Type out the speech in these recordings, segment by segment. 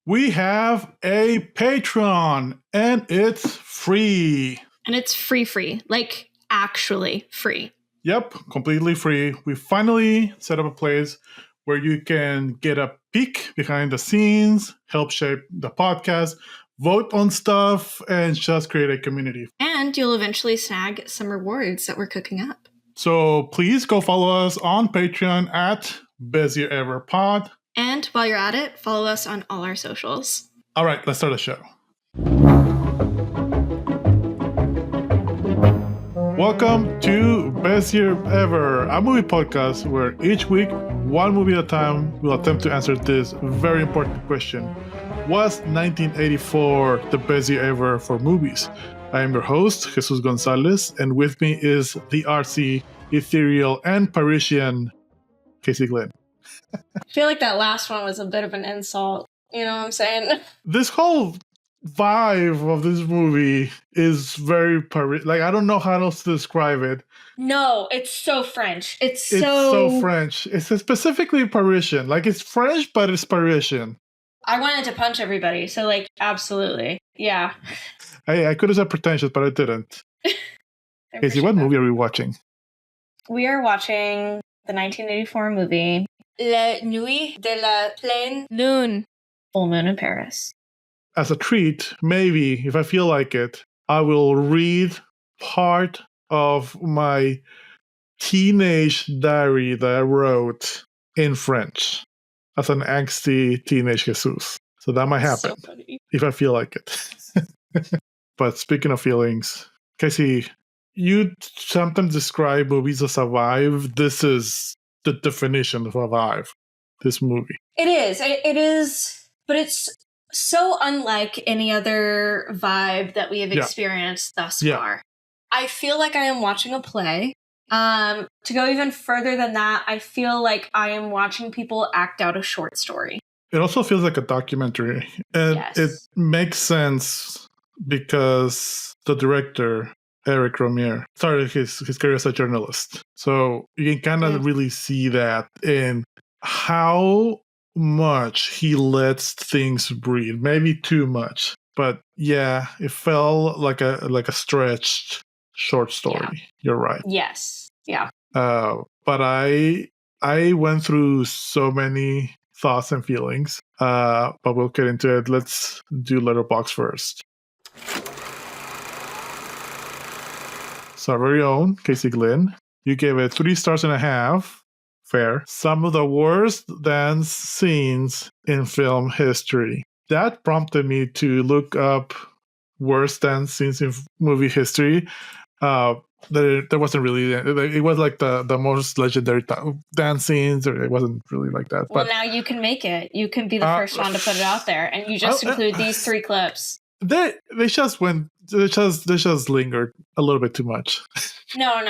We have a Patreon and it's free. And it's free, like actually free. Yep, completely free. We finally set up a place where you can get a peek behind the scenes, help shape the podcast, vote on stuff, and just create a community. And you'll eventually snag some rewards that we're cooking up. So please go follow us on Patreon at Best Year Ever Pod. And while you're at it, follow us on all our socials. All right, let's start the show. Welcome to Best Year Ever, a movie podcast where each week, one movie at a time, we'll attempt to answer this very important question. Was 1984 the best year ever for movies? I am your host, Jesús Gonzalez, and with me is the artsy, ethereal, and Parisian Casey Glenn. I feel like that last one was a bit of an insult. You know what I'm saying? This whole vibe of this movie is very like, I don't know how else to describe it. No, it's so French. It's so French. It's specifically Parisian. Like, it's French, but it's Parisian. I wanted to punch everybody, so like, absolutely. Yeah. I could have said pretentious, but I didn't. Casey, what movie are we watching? We are watching the 1984 movie Nuits de la Pleine Lune. Full Moon in Paris. As a treat, maybe, if I feel like it, I will read part of my teenage diary that I wrote in French as an angsty teenage Jesus. So that might happen if I feel like it. But speaking of feelings, Casey, you sometimes describe movies as a vibe. This is the definition of a vibe, this movie. It is, but it's so unlike any other vibe that we have experienced thus far. I feel like I am watching a play. To go even further than that, I feel like I am watching people act out a short story. It also feels like a documentary. And It makes sense because the director, Eric Romier, started his career as a journalist. So you can kind of really see that in how much he lets things breathe. Maybe too much. But yeah, it felt like a stretched short story. Yeah. You're right. Yes. Yeah. But I went through so many thoughts and feelings. But we'll get into it. Let's do Letterboxd first. So our very own Casey Glenn, you gave it 3.5 stars. Fair. Some of the worst dance scenes in film history. That prompted me to look up worst dance scenes in movie history. There wasn't really. It was like the most legendary dance scenes, or it wasn't really like that. Well, now you can make it. You can be the first one to put it out there, and you just include these 3 clips. They just went. They just lingered a little bit too much. No.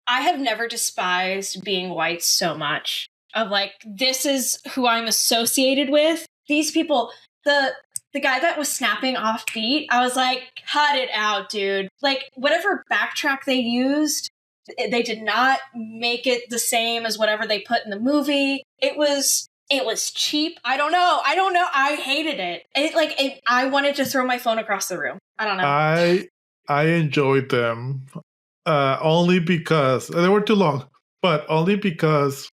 I have never despised being white so much. Of like, this is who I'm associated with. These people, the guy that was snapping off beat, I was like, cut it out, dude. Like, whatever backtrack they used, they did not make it the same as whatever they put in the movie. It was cheap. I don't know. I hated it. I wanted to throw my phone across the room. I don't know. I enjoyed them. Only because they were too long, but only because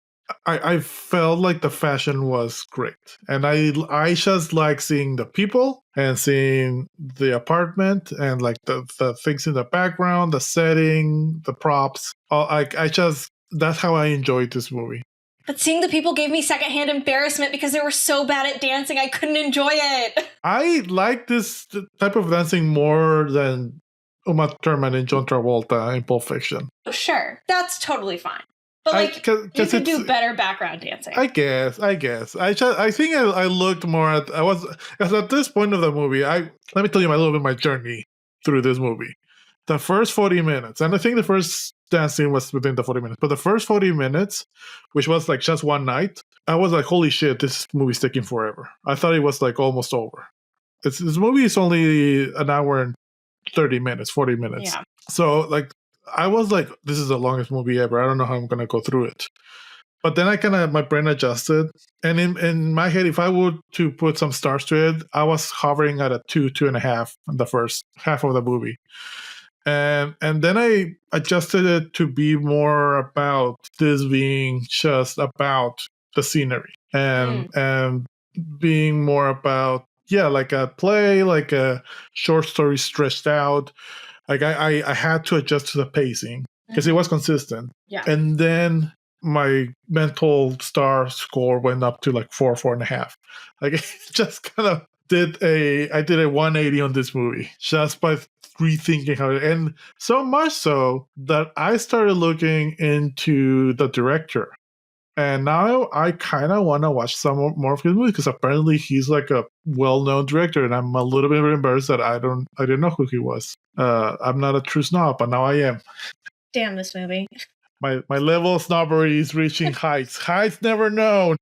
I felt like the fashion was great. And I just like seeing the people and seeing the apartment and like the things in the background, the setting, the props. That's how I enjoyed this movie. But seeing the people gave me secondhand embarrassment because they were so bad at dancing, I couldn't enjoy it. I like this type of dancing more than Uma Thurman and John Travolta in Pulp Fiction. Sure, that's totally fine. But you can do better background dancing. I guess. I think I looked more at. Because at this point of the movie. Let me tell you a little bit of my journey through this movie. The first 40 minutes, and I think the first dance scene was within the 40 minutes. But the first 40 minutes, which was like just one night, I was like, "Holy shit, this movie's taking forever." I thought it was like almost over. This movie is only an hour and 30 minutes, 40 minutes. Yeah. So like I was like, this is the longest movie ever. I don't know how I'm gonna go through it. But then my brain adjusted. And in my head, if I were to put some stars to it, I was hovering at a 2.5 in the first half of the movie. And then I adjusted it to be more about this being just about the scenery and being more about, like a play, like a short story stretched out. Like I had to adjust to the pacing because it was consistent. Yeah. And then my mental star score went up to like 4.5. Like it just kind of I did a 180 on this movie just by rethinking how and so much so that I started looking into the director. And now I kind of want to watch some more of his movies because apparently he's like a well-known director, and I'm a little bit embarrassed that I didn't know who he was. I'm not a true snob, but now I am. Damn this movie. My level of snobbery is reaching heights never known.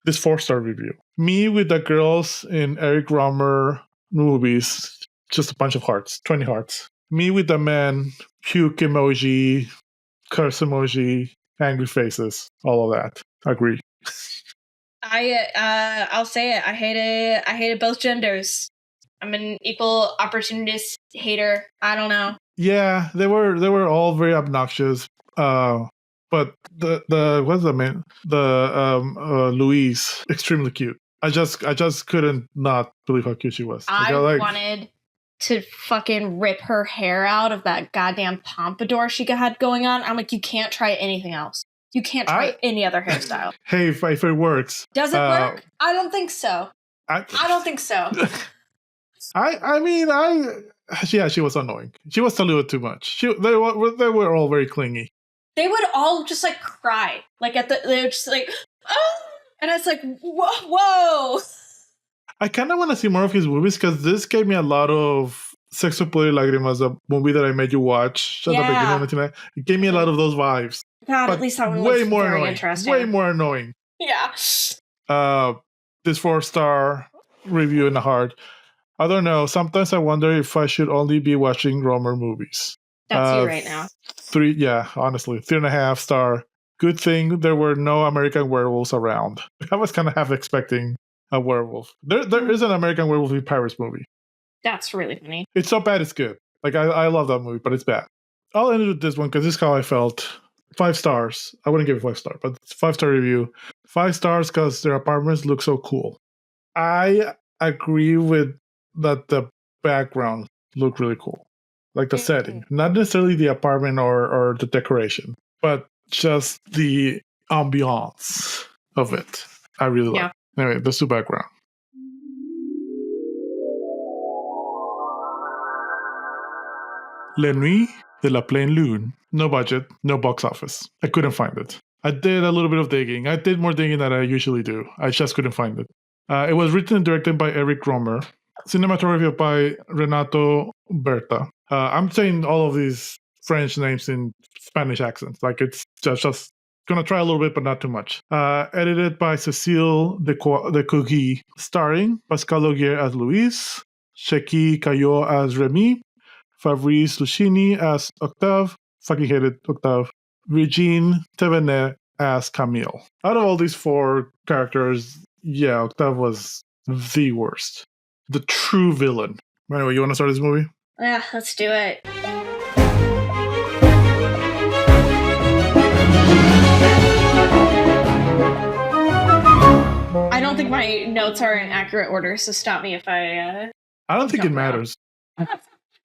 This 4-star review. Me with the girls in Eric Rohmer movies, just a bunch of hearts, 20 hearts. Me with the men, puke emoji, curse emoji, angry faces, all of that. Agree. I'll say it. I hated both genders. I'm an equal opportunist hater. I don't know. Yeah, they were all very obnoxious. But the what's the man? Louise, extremely cute. I just couldn't not believe how cute she was. I wanted to fucking rip her hair out of that goddamn pompadour she had going on. I'm like, you can't try anything else. You can't try any other hairstyle. Hey, if it works. Does it work? I don't think so. I don't think so. She was annoying. She was a little too much. They were all very clingy. They would all just like cry, like they were just like, oh, and it's like, whoa. I kind of want to see more of his movies because this gave me a lot of Sexo, Poder y Lágrimas, the movie that I made you watch at the beginning of tonight. It gave me a lot of those vibes. God, at least that one was very interesting. Way more annoying. Yeah. This 4-star review in the heart. I don't know. Sometimes I wonder if I should only be watching Rohmer movies. That's you right now. 3, yeah, honestly. 3.5 star. Good thing there were no American werewolves around. I was kind of half expecting a werewolf. There is an American Werewolf in Paris movie. That's really funny. It's so bad it's good. Like I love that movie, but it's bad. I'll end it with this one because this is how I felt. 5 stars. I wouldn't give it 5 stars, but it's 5-star review. 5 stars because their apartments look so cool. I agree with that the background looked really cool. Like the setting. Not necessarily the apartment or the decoration, but just the ambiance of it. I really like. Anyway, that's the background. Les Nuits de la Pleine Lune. No budget, no box office. I couldn't find it. I did a little bit of digging. I did more digging than I usually do. I just couldn't find it. It was written and directed by Eric Rohmer. Cinematography by Renato Berta. I'm saying all of these French names in Spanish accents. Like it's just gonna try a little bit, but not too much. Edited by Cécile de Courgy. Starring Pascal Laugier as Louise, Shecky Caillot as Remy, Fabrice Lucchini as Octave, fucking hated Octave, Regine Thévenet as Camille. Out of all these 4 characters, Octave was the worst. The true villain. Anyway, you want to start this movie? Yeah, let's do it. I don't think my notes are in accurate order, so stop me if I don't think it matters.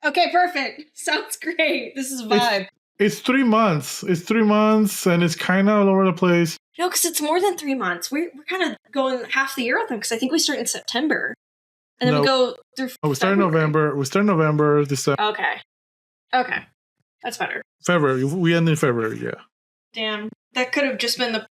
Okay, perfect. Sounds great. This is a vibe. It's 3 months. It's 3 months, and it's kind of all over the place. No, because it's more than 3 months. We're kind of going half the year with them, because I think we start in September. And then we go through we start in November. We start in November, December. Okay. That's better. February. We end in February, yeah. Damn. That could have just been the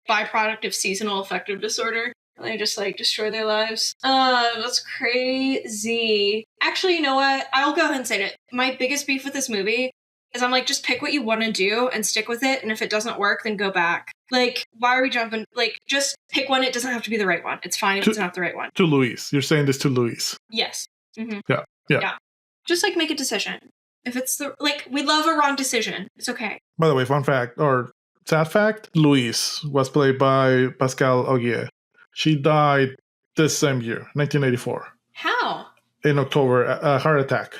byproduct of seasonal affective disorder. And they just destroy their lives. That's crazy. Actually, you know what? I'll go ahead and say it. My biggest beef with this movie is I'm like, just pick what you want to do and stick with it. And if it doesn't work, then go back. Like, why are we jumping? Like, just pick one. It doesn't have to be the right one. It's fine if it's not the right one. To Louise. You're saying this to Louise. Yes. Mm-hmm. Yeah. Just make a decision. If it's we love a wrong decision. It's okay. By the way, fun fact, or sad fact, Louise was played by Pascal Augier. She died this same year, 1984. How? In October, a heart attack.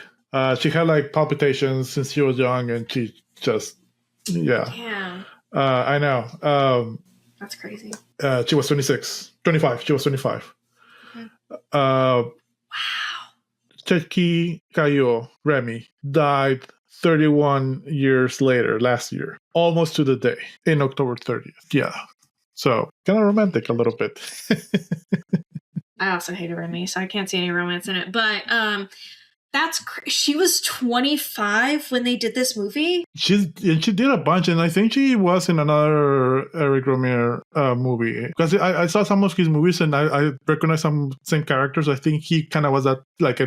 She had like palpitations since she was young, and she just, yeah. Damn. I know. That's crazy. She was 25. She was 25. Okay. Wow. Cheki Kayo Remy died 31 years later, last year, almost to the day, in October 30th. Yeah. So kind of romantic a little bit. I also hated Remy, so I can't see any romance in it. But she was 25 when they did this movie. She did a bunch, and I think she was in another Eric Romer movie. Because I saw some of his movies, and I recognize some same characters. I think he kind of was that like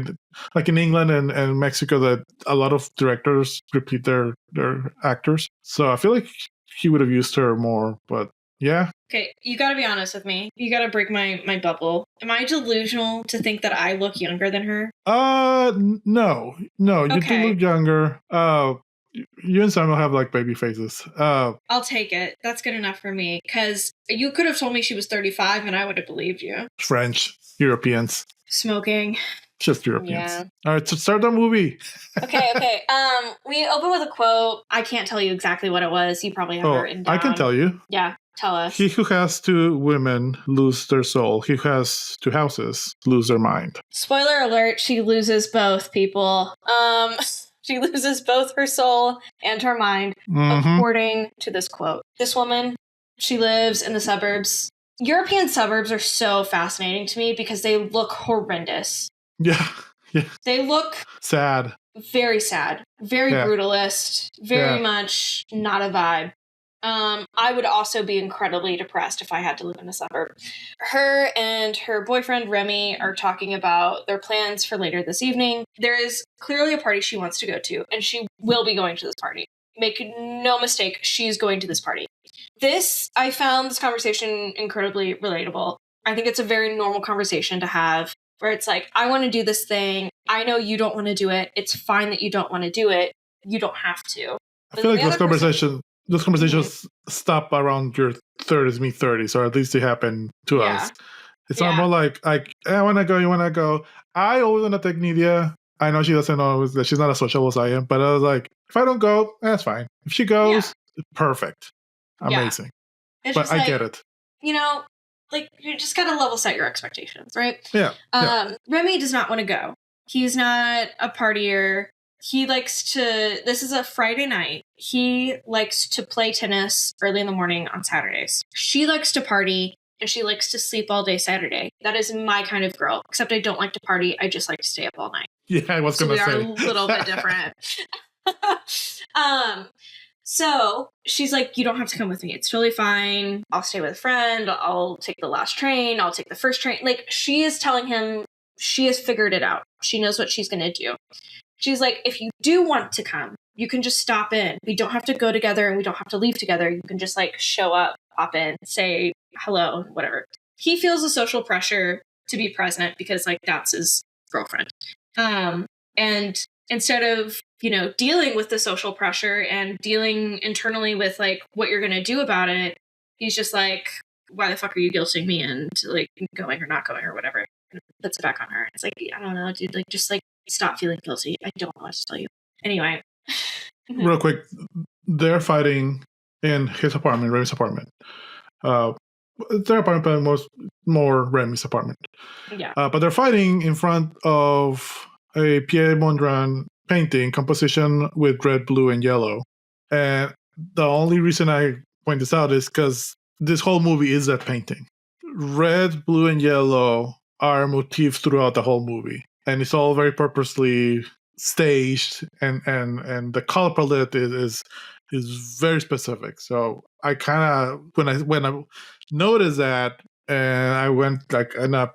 in England and Mexico that a lot of directors repeat their actors. So I feel like he would have used her more, but yeah. Okay, you gotta be honest with me. You gotta break my bubble. Am I delusional to think that I look younger than her? No, you Okay. do look younger. You and Samuel have like baby faces. I'll take it. That's good enough for me. Because you could have told me she was 35 and I would have believed you. French, Europeans, Smoking. just Europeans. Yeah. All right, so start the movie. Okay. We open with a quote. I can't tell you exactly what it was. You probably have it written down. I can tell you. Yeah, tell us. He who has two women lose their soul. He who has two houses lose their mind. Spoiler alert, she loses both, people. She loses both her soul and her mind, according to this quote. This woman, she lives in the suburbs. European suburbs are so fascinating to me because they look horrendous. Yeah. They look sad. Very sad. Very brutalist. Very much not a vibe. I would also be incredibly depressed if I had to live in a suburb. Her and her boyfriend, Remy, are talking about their plans for later this evening. There is clearly a party she wants to go to, and she will be going to this party. Make no mistake, she's going to this party. I found this conversation incredibly relatable. I think it's a very normal conversation to have, where it's like, I want to do this thing. I know you don't want to do it. It's fine that you don't want to do it. You don't have to. I feel like those conversations stop around your 30s, mid-30s, or at least they happen to us. It's not more like, I want to go, you want to go. I always want to take Nidia. I know she doesn't know that she's not as sociable as I am, but I was like, if I don't go, that's fine. If she goes, perfect. Amazing. But I get it. You know, like, you just got to level set your expectations, right? Yeah. Remy does not want to go. He's not a partier. He likes to, this is a Friday night. He likes to play tennis early in the morning on Saturdays. She likes to party, and she likes to sleep all day Saturday. That is my kind of girl, except I don't like to party. I just like to stay up all night. Yeah, I was going to say. We are a little bit different. So she's like, you don't have to come with me. It's totally fine. I'll stay with a friend. I'll take the last train. I'll take the first train. Like, she is telling him she has figured it out. She knows what she's going to do. She's like, if you do want to come, you can just stop in. We don't have to go together and we don't have to leave together. You can just like show up, pop in, say hello, whatever. He feels the social pressure to be present because like that's his girlfriend. And instead of, dealing with the social pressure and dealing internally with like what you're going to do about it, he's just like, why the fuck are you guilting me into like going or not going or whatever? And puts it back on her. It's like, I don't know, dude, like just like stop feeling guilty. I don't know what to tell you. Anyway. Real quick, they're fighting in his apartment, Remy's apartment. Their apartment was more Remy's apartment. Yeah. But they're fighting in front of a Pierre Mondrian painting composition with red, blue, and yellow. And the only reason I point this out is because this whole movie is that painting. Red, blue, and yellow are motifs throughout the whole movie. And it's all very purposely staged, and the color palette is very specific. So I kind of when I noticed that, and I went like in a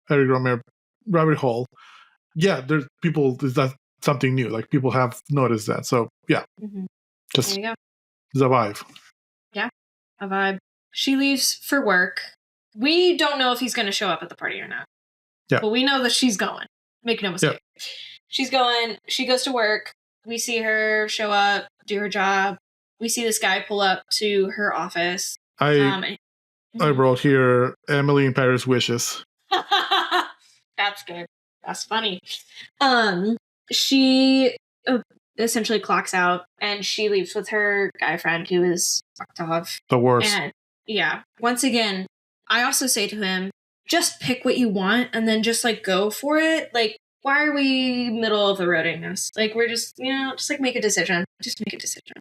Eric Romer rabbit hole. Yeah, there's people. Is that something new? Like people have noticed that. So yeah, just there you go. The vibe. Yeah, a vibe. She leaves for work. We don't know if he's going to show up at the party or not. Yeah, but we know that she's going. Make no mistake. Yeah. She's going. She goes to work. We see her show up, do her job. we see this guy pull up to her office. I wrote here Emily in Paris wishes. That's good. That's funny. She essentially clocks out and she leaves with her guy friend who is Octave. The worst. And yeah, once again, I also say to him, just pick what you want and then just like go for it. Like, why are we middle of the roading this? Like, we're just, just like make a decision. Just make a decision.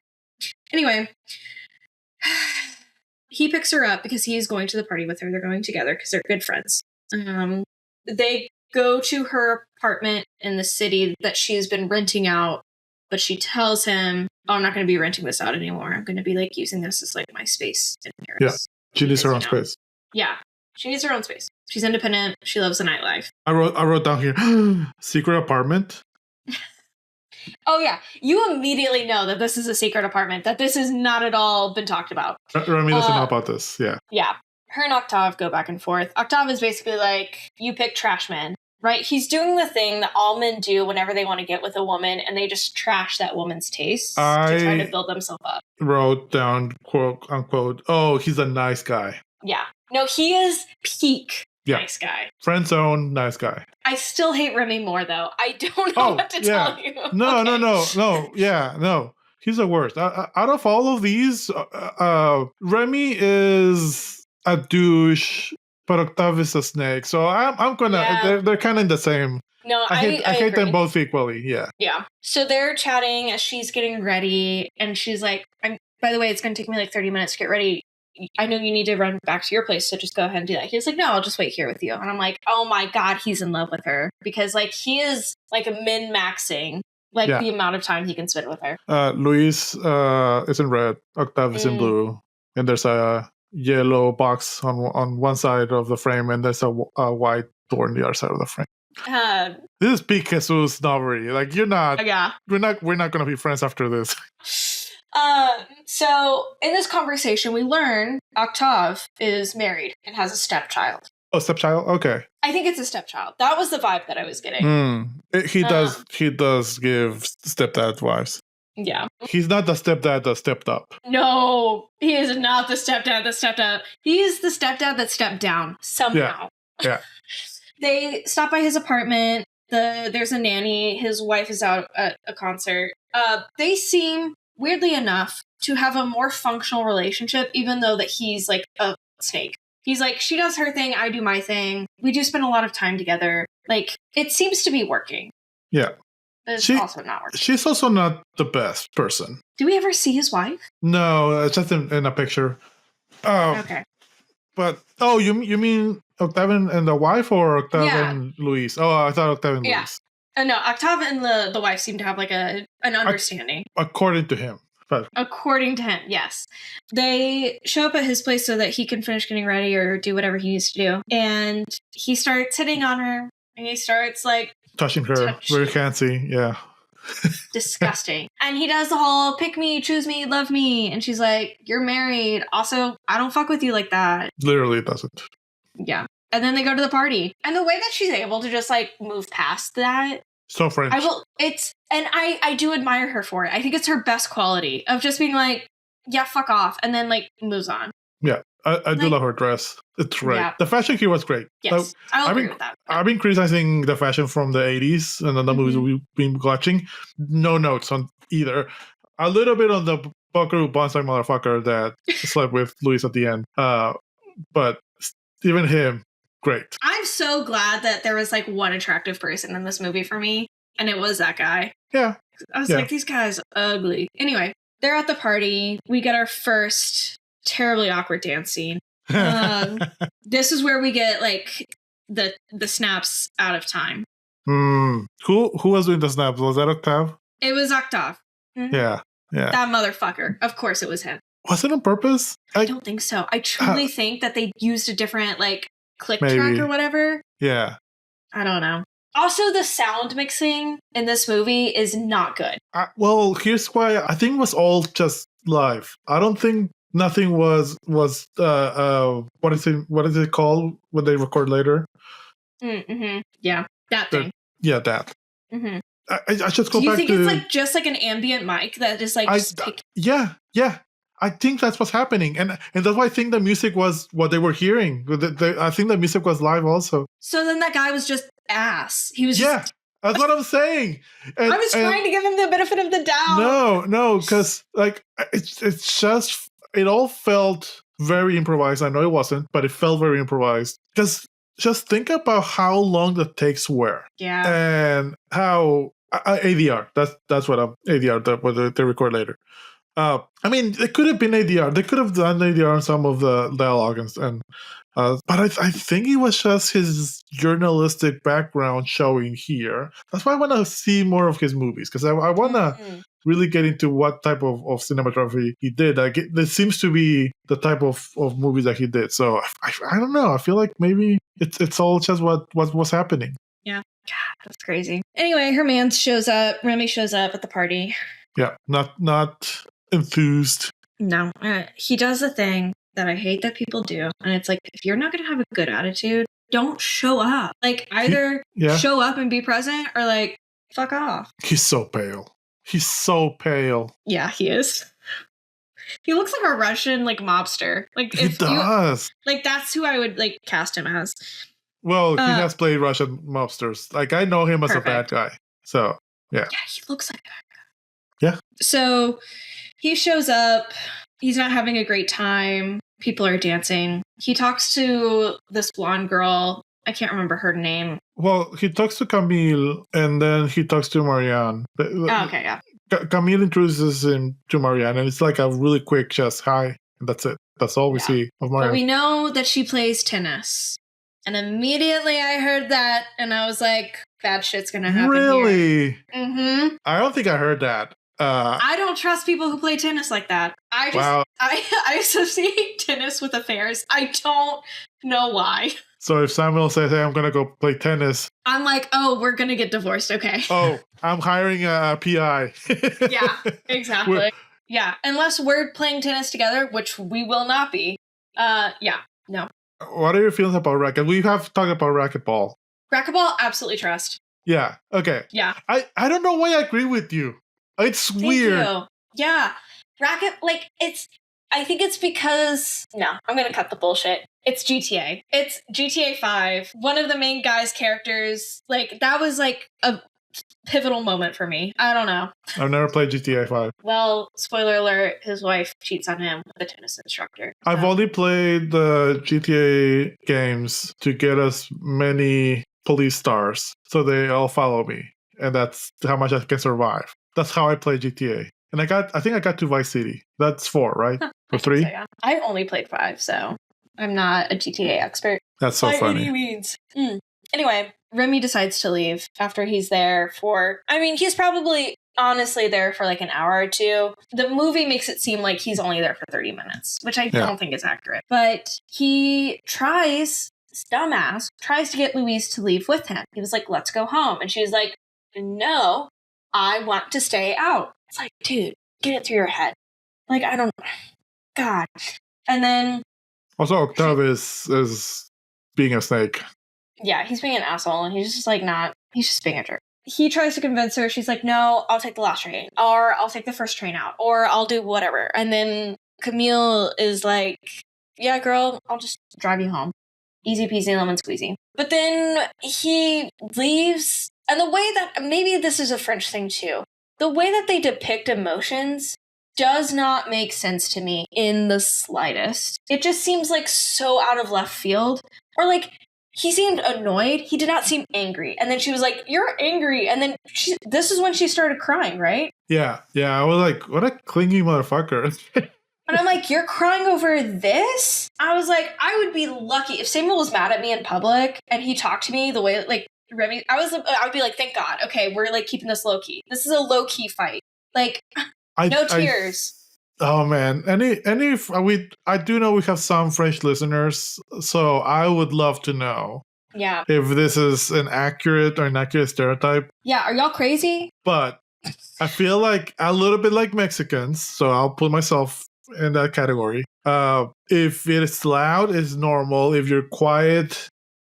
Anyway, he picks her up because he's going to the party with her. They're going together because they're good friends. They go to her apartment in the city that she's been renting out, but she tells him, "Oh, I'm not going to be renting this out anymore. I'm going to be like using this as like my space in Paris." Yeah, she needs her own space. Yeah, she needs her own space. She's independent. She loves the nightlife. I wrote down here, secret apartment. Oh yeah, you immediately know that this is a secret apartment. That this has not at all been talked about. Remy doesn't know about this. Yeah. Yeah. Her and Octave go back and forth. Octave is basically like, you pick trash men, right? He's doing the thing that all men do whenever they want to get with a woman, and they just trash that woman's taste to try to build themselves up. Wrote down, quote unquote, oh, he's a nice guy. Yeah. No, he is peak nice guy. Friend zone, nice guy. I still hate Remy more, though. I don't know what to tell you. No, okay. No. He's the worst. Out of all of these, Remy is a douche, but Octave is a snake. So I'm gonna. They're kind of in the same. No, I hate them both equally. Yeah. Yeah. So they're chatting as she's getting ready, and she's like, "By the way, it's gonna take me like 30 minutes to get ready. I know you need to run back to your place, so just go ahead and do that." He's like, "No, I'll just wait here with you." And I'm like, "Oh my god, he's in love with her," because like he is like min-maxing the amount of time he can spend with her. Luis is in red, Octave is in blue, and there's a yellow box on one side of the frame, and there's a white door on the other side of the frame. This is peak Jesús novelty. Like, you're not. Yeah. We're not gonna be friends after this. So in this conversation, we learn Octave is married and has a stepchild. Oh, stepchild? Okay. I think it's a stepchild. That was the vibe that I was getting. He does give stepdad wives. Yeah. He's not the stepdad that stepped up. No, he is not the stepdad that stepped up. He's the stepdad that stepped down somehow. Yeah. They stop by his apartment. There's a nanny. His wife is out at a concert. They seem, weirdly enough, to have a more functional relationship, even though that he's like a snake. He's like, she does her thing, I do my thing. We do spend a lot of time together. Like, it seems to be working. Yeah. But it's also not working. She's also not the best person. Do we ever see his wife? No, it's just in a picture. Okay. But, you mean Octave and the wife, or Octave and Luis? Oh, I thought Octave and Luis. No, Octave and the wife seem to have like an understanding. According to him. According to him, yes. They show up at his place so that he can finish getting ready or do whatever he needs to do. And he starts hitting on her. And he starts like touching her. Very fancy. Yeah. Disgusting. And he does the whole pick me, choose me, love me. And she's like, you're married. Also, I don't fuck with you like that. Literally doesn't. Yeah. And then they go to the party. And the way that she's able to just like move past that. So French. I do admire her for it. I think it's her best quality of just being like, yeah, fuck off. And then like moves on. Yeah. I do love her dress. It's great. Yeah. The fashion here was great. Yes. I'll agree with that. I've been criticizing the fashion from the 80s and the movies we've been watching. No notes on either. A little bit on the buckaroo bonsai motherfucker that slept with Luis at the end. But even him, great. I'm so glad that there was like one attractive person in this movie for me, and it was that guy. Yeah. I was like, these guys are ugly. Anyway, they're at the party. We get our first terribly awkward dance scene. This is where we get like the snaps out of time. Who was doing the snaps? Was that Octave? It was Octave. Mm-hmm. Yeah. That motherfucker. Of course it was him. Was it on purpose? I don't think so. I truly think that they used a different like click track or whatever. Yeah. I don't know. Also, the sound mixing in this movie is not good. Well, here's why. I think it was all just live. I don't think nothing was what is it called when they record later? Mm-hmm. Yeah, that thing. Yeah, that. Mm-hmm. I just go Do you back think to it's like just like an ambient mic that is like just yeah. I think that's what's happening, and that's why I think the music was what they were hearing. I think the music was live also. So then that guy was just ass. He was just. That's what I'm saying. I was trying to give him the benefit of the doubt. No, because like it's just it all felt very improvised. I know it wasn't, but it felt very improvised. Because just think about how long the takes were. Yeah. And how ADR. That's what ADR. What they record later. I mean, it could have been ADR. They could have done ADR on some of the dialogue but I think it was just his journalistic background showing here. That's why I want to see more of his movies, because I want to really get into what type of cinematography he did. Like this seems to be the type of movies that he did. So I don't know. I feel like maybe it's all just what was happening. Yeah. God, that's crazy. Anyway, her man shows up. Remy shows up at the party. Yeah, not enthused. No, he does the thing that I hate that people do, and it's like, if you're not going to have a good attitude, don't show up. Like, either show up and be present, or like, fuck off. He's so pale. He's so pale. Yeah, he is. He looks like a Russian like mobster. Like he does. Like that's who I would like cast him as. Well, he has played Russian mobsters. Like I know him as a bad guy. So yeah. Yeah, he looks like a bad guy. Yeah. So he shows up. He's not having a great time. People are dancing. He talks to this blonde girl. I can't remember her name. Well, he talks to Camille, and then he talks to Marianne. Oh, okay, yeah. Camille introduces him to Marianne, and it's like a really quick just hi, and that's it. That's all we see of Marianne. But we know that she plays tennis. And immediately I heard that, and I was like, bad shit's gonna happen Really? here. Mm-hmm. I don't think I heard that. I don't trust people who play tennis like that. I associate tennis with affairs. I don't know why. So if Samuel says, hey, I'm going to go play tennis. I'm like, oh, we're going to get divorced. Okay. Oh, I'm hiring a PI. Yeah, exactly. Yeah. Unless we're playing tennis together, which we will not be. Yeah, no. What are your feelings about racquet? We have talked about racquetball. Racquetball, absolutely trust. Yeah. Okay. Yeah. I don't know why I agree with you. It's weird. Thank you. Yeah. Racket, like, I think it's because, no, I'm going to cut the bullshit. It's GTA. It's GTA 5. One of the main guy's characters, like, that was like a pivotal moment for me. I don't know. I've never played GTA 5. Well, spoiler alert, his wife cheats on him with a tennis instructor. So. I've only played the GTA games to get as many police stars, so they all follow me. And that's how much I can survive. That's how I play GTA. And I think I got to Vice City. That's 4, right? Or 3? So, yeah. I've only played 5, so I'm not a GTA expert. That's so funny. By any means. Anyway, Remy decides to leave after he's there for... I mean, he's probably honestly there for like an hour or two. The movie makes it seem like he's only there for 30 minutes, which I don't think is accurate. But he tries, this dumbass, tries to get Louise to leave with him. He was like, let's go home. And she's like, no, I want to stay out. It's like, dude, get it through your head. Like, I don't... God. And then... Also, Octave is being a snake. Yeah, he's being an asshole, and he's just, like, not... He's just being a jerk. He tries to convince her. She's like, no, I'll take the last train. Or I'll take the first train out. Or I'll do whatever. And then Camille is like, yeah, girl, I'll just drive you home. Easy peasy, lemon squeezy. But then he leaves... And the way that... Maybe this is a French thing, too. The way that they depict emotions does not make sense to me in the slightest. It just seems like so out of left field. Or like, he seemed annoyed. He did not seem angry. And then she was like, you're angry. And then this is when she started crying, right? Yeah. I was like, what a clingy motherfucker. And I'm like, you're crying over this? I was like, I would be lucky if Samuel was mad at me in public and he talked to me the way, like, Remy, I would be like, thank God. Okay, we're like keeping this low key. This is a low key fight. Like, no tears. Oh man, I do know we have some French listeners, so I would love to know. Yeah. If this is an accurate stereotype. Yeah, are y'all crazy? But I feel like a little bit like Mexicans, so I'll put myself in that category. If it's loud, it's normal. If you're quiet,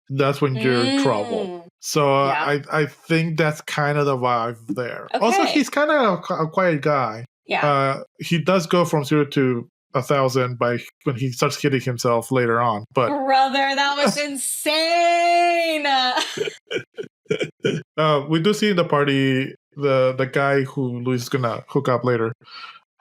that's when you're in trouble. So I think that's kind of the vibe there. Okay. Also, he's kind of a quiet guy. Yeah. He does go from 0 to 1,000 by when he starts hitting himself later on. But brother, that was insane. We do see in the party the guy who Louis is gonna hook up later.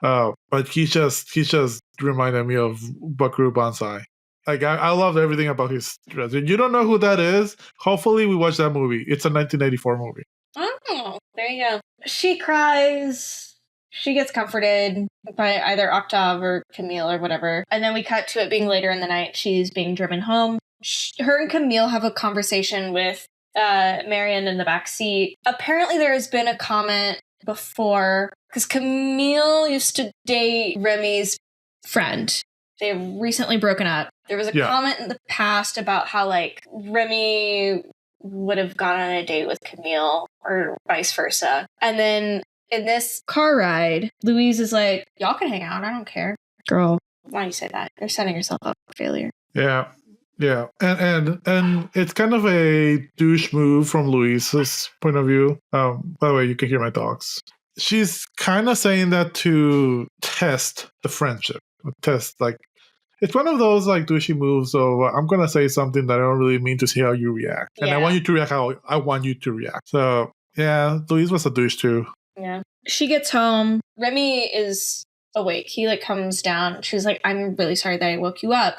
But he just reminded me of Buckaroo Banzai. Like I loved everything about his dress. If you don't know who that is, hopefully we watch that movie. It's a 1984 movie. Oh, there you go. She cries. She gets comforted by either Octave or Camille or whatever. And then we cut to it being later in the night. She's being driven home. Her and Camille have a conversation with Marion in the back seat. Apparently there has been a comment before, because Camille used to date Remy's friend. They've recently broken up. There was a comment in the past about how, like, Remy would have gone on a date with Camille or vice versa. And then in this car ride, Louise is like, y'all can hang out. I don't care. Girl, why do you say that? You're setting yourself up for failure. Yeah. Yeah. And it's kind of a douche move from Louise's point of view. By the way, you can hear my dogs. She's kind of saying that to test the friendship. Like, it's one of those like douchey moves of I'm going to say something that I don't really mean to see how you react. And I want you to react how I want you to react. So, yeah, Louise was a douche too. Yeah. She gets home. Remy is awake. He like comes down. She's like, I'm really sorry that I woke you up.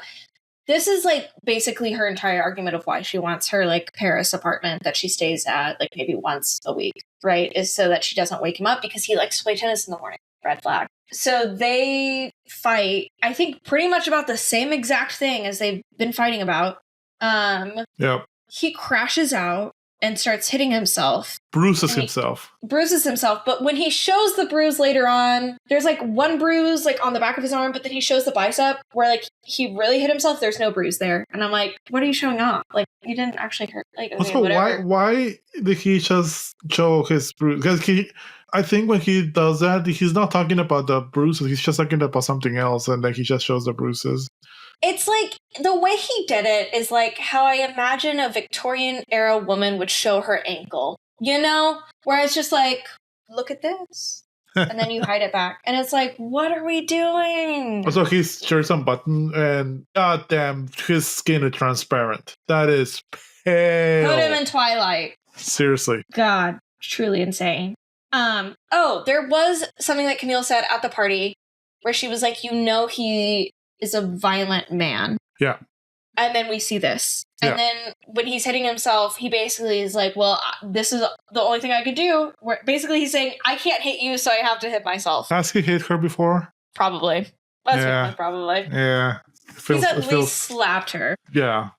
This is like basically her entire argument of why she wants her like Paris apartment that she stays at like maybe once a week, right? Is so that she doesn't wake him up because he likes to play tennis in the morning. Red flag. So they fight, I think, pretty much about the same exact thing as they've been fighting about. Yep. He crashes out and starts hitting himself. Bruises himself. But when he shows the bruise later on, there's like one bruise like on the back of his arm, but then he shows the bicep where like he really hit himself. There's no bruise there. And I'm like, what are you showing off? Like, you didn't actually hurt. Like, okay, also, whatever. why did he just show his bruise? Because I think when he does that, he's not talking about the bruises. He's just talking about something else, and then he just shows the bruises. It's like the way he did it is like how I imagine a Victorian era woman would show her ankle, you know? Where it's just like, look at this. And then you hide it back. And it's like, what are we doing? Also, his shirt's unbuttoned, and goddamn, his skin is transparent. That is pale. Put him in Twilight. Seriously. God, truly insane. There was something that Camille said at the party where she was like, you know, he is a violent man. Yeah. And then we see this. And then when he's hitting himself, he basically is like, well, this is the only thing I could do. Where basically he's saying, I can't hit you, so I have to hit myself. Has he hit her before? Probably. Probably. Yeah. He's at least slapped her. Yeah.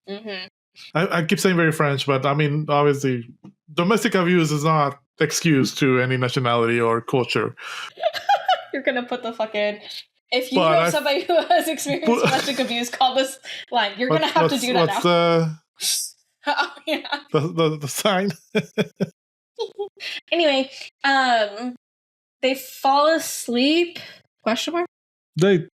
Mm-hmm. I keep saying very French, but I mean, obviously, domestic abuse is not excuse to any nationality or culture. You're going to put the fucking... If you know somebody who has experienced domestic abuse, call this line. You're going to have to do that what's now. Oh, yeah. The sign? Anyway, they fall asleep? Question mark? They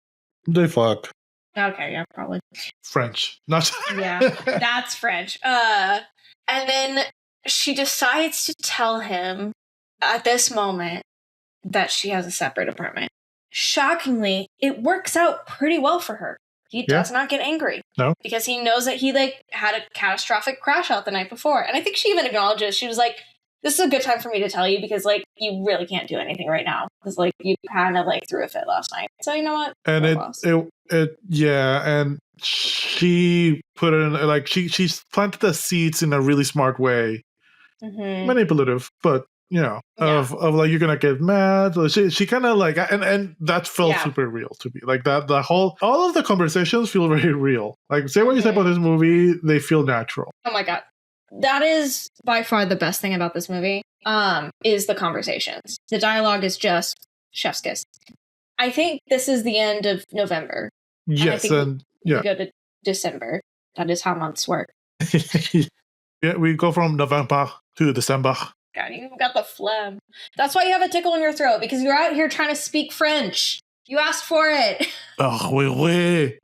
fuck. Okay, yeah, probably. French. Not Yeah, that's French. And then she decides to tell him at this moment that she has a separate apartment. Shockingly, it works out pretty well for her. He does not get angry. No. Because he knows that he like had a catastrophic crash out the night before. And I think she even acknowledges, she was like, this is a good time for me to tell you because like you really can't do anything right now. Because like you kind of like threw a fit last night. So you know what? And and she put it in like she's planted the seeds in a really smart way. Mm-hmm. Manipulative, but you know, of like you're gonna get mad. She kind of like and that felt super real to me. Like that all of the conversations feel very real. Like say what you say about this movie, they feel natural. Oh my god, that is by far the best thing about this movie. Is the conversations. The dialogue is just chef's kiss. I think this is the end of November. Yes, and we go to December. That is how months work. Yeah, we go from November to December. God, you got the phlegm. That's why you have a tickle in your throat, because you're out here trying to speak French. You asked for it. Oh, oui, oui.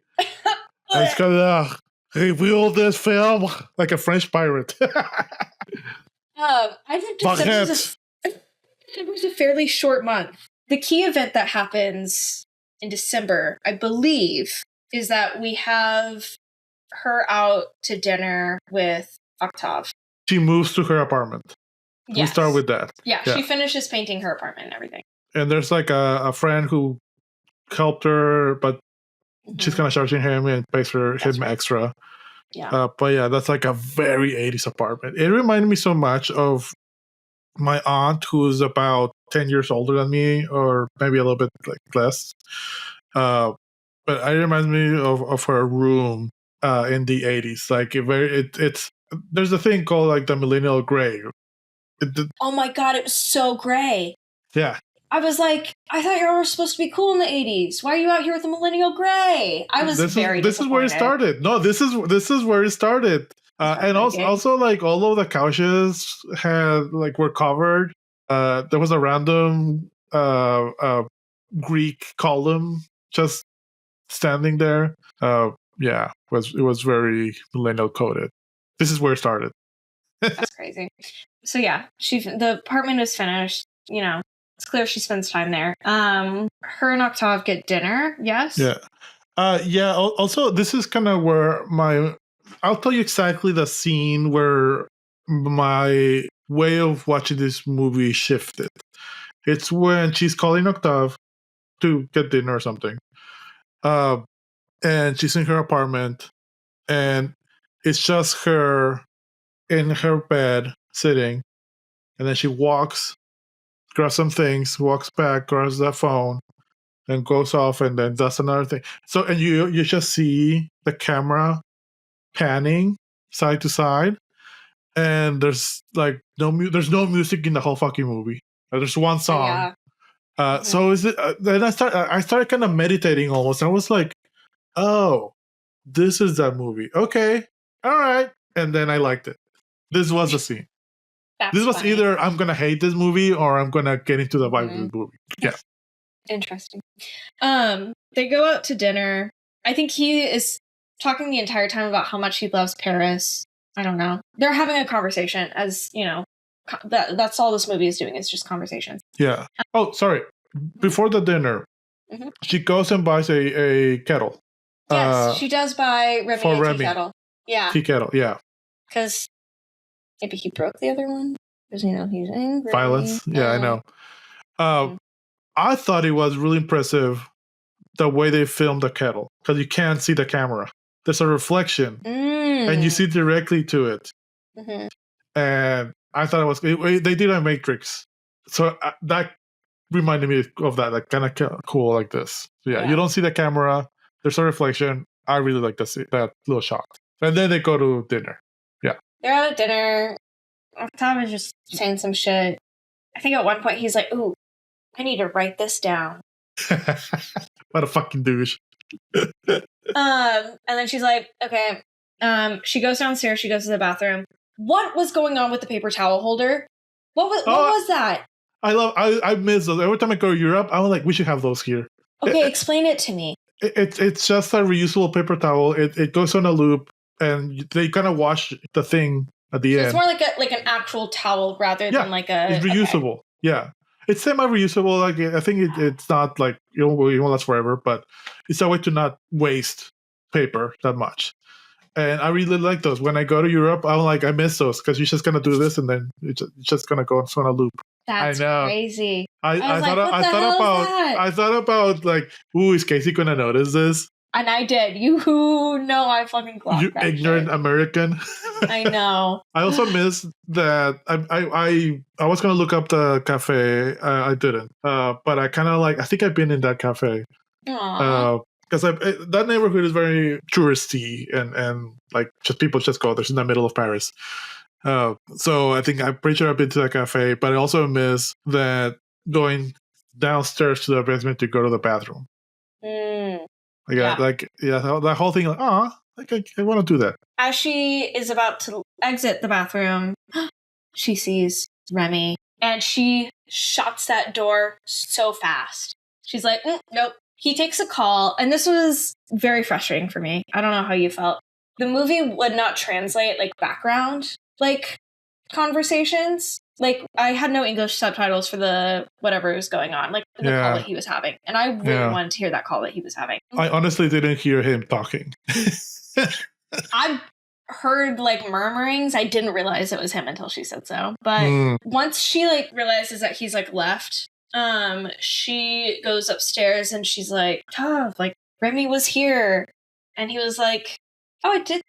Escalade. They wheel this film like a French pirate. I think it was a fairly short month. The key event that happens in December, I believe, is that we have her out to dinner with Octave. She moves to her apartment. Yes. We start with that. Yeah, she finishes painting her apartment and everything. And there's like a friend who helped her, but she's kind of charging him and pays him extra. Yeah. But yeah, that's like a very 80s apartment. It reminded me so much of my aunt, who's about 10 years older than me, or maybe a little bit like less. But it reminds me of her room in the 80s. Like it's there's a thing called like the millennial gray. Oh my god, it was so gray. Yeah. I was like, I thought you were supposed to be cool in the 80s. Why are you out here with the millennial gray? I was This is where it started. No, this is where it started. And also like all of the couches were covered. There was a random Greek column just standing there. It was very millennial coded. This is where it started. That's crazy. So yeah, the apartment is finished. You know, it's clear she spends time there. Her and Octave get dinner. Yes. Yeah. Also, this is kind of where I'll tell you exactly the scene where my way of watching this movie shifted. It's when she's calling Octave to get dinner or something. And she's in her apartment, and it's just her in her bed sitting, and then she walks, grabs some things, walks back, grabs the phone, and goes off, and then does another thing. So, and you just see the camera panning side to side, and there's like there's no music in the whole fucking movie. There's one song. Yeah. So is it? Then I started kind of meditating almost. I was like, oh, this is that movie. Okay, all right. And then I liked it. This was the scene. This was funny. Either I'm gonna hate this movie or I'm gonna get into the vibe of the movie. Yeah. Interesting. They go out to dinner. I think he is talking the entire time about how much he loves Paris. I don't know. They're having a conversation, as you know. That's all this movie is doing. It's just conversations. Yeah. Oh, sorry. Before the dinner, she goes and buys a kettle. Yes, she does buy Remy a tea kettle. Yeah. Tea kettle, yeah. Because maybe he broke the other one. Because, he's angry. Violence. Yeah, I know. I thought it was really impressive the way they filmed the kettle. Because you can't see the camera. There's a reflection. And you see directly to it. And I thought they did a Matrix. So that reminded me of that. Like, kind of cool like this. So yeah, you don't see the camera. There's a reflection. I really like that little shot. And then they go to dinner. Yeah. They're out at dinner. Octave is just saying some shit. I think at one point he's like, ooh, I need to write this down. What a fucking douche. And then she's like, okay. She goes downstairs. She goes to the bathroom. What was going on with the paper towel holder? What was that? I miss those. Every time I go to Europe, I'm like, we should have those here. Okay, explain it to me. It's just a reusable paper towel. It goes on a loop, and they kind of wash the thing at the end. It's more like an actual towel rather than like a. It's reusable. Okay. Yeah, it's semi-reusable. Like I think it's not like it won't last forever, but it's a way to not waste paper that much. And I really like those. When I go to Europe, I'm like, I miss those because you're just gonna do this, and then it's just gonna go on a loop. That's crazy. I thought about like, ooh, is Casey gonna notice this? And I did. You know, I fucking clocked you that ignorant shit. American. I know. I also missed that. I was gonna look up the cafe. I didn't. But I kind of I think I've been in that cafe. Because that neighborhood is very touristy and like people just go. There's in the middle of Paris. So I think I'm pretty sure I've been to that cafe, but I also miss that going downstairs to the basement to go to the bathroom. That whole thing. I want to do that. As she is about to exit the bathroom, she sees Remy, and she shuts that door so fast. She's like, nope. He takes a call, and this was very frustrating for me. I don't know how you felt. the movie would not translate like background like conversations. Like I had no English subtitles for the whatever was going on, like the call that he was having, and I really wanted to hear that call that he was having. I honestly didn't hear him talking. I heard like murmurings. I didn't realize it was him until she said so. But once she like realizes that he's like left, she goes upstairs and she's like, "Tough, like Remy was here," and he was like, "Oh, I did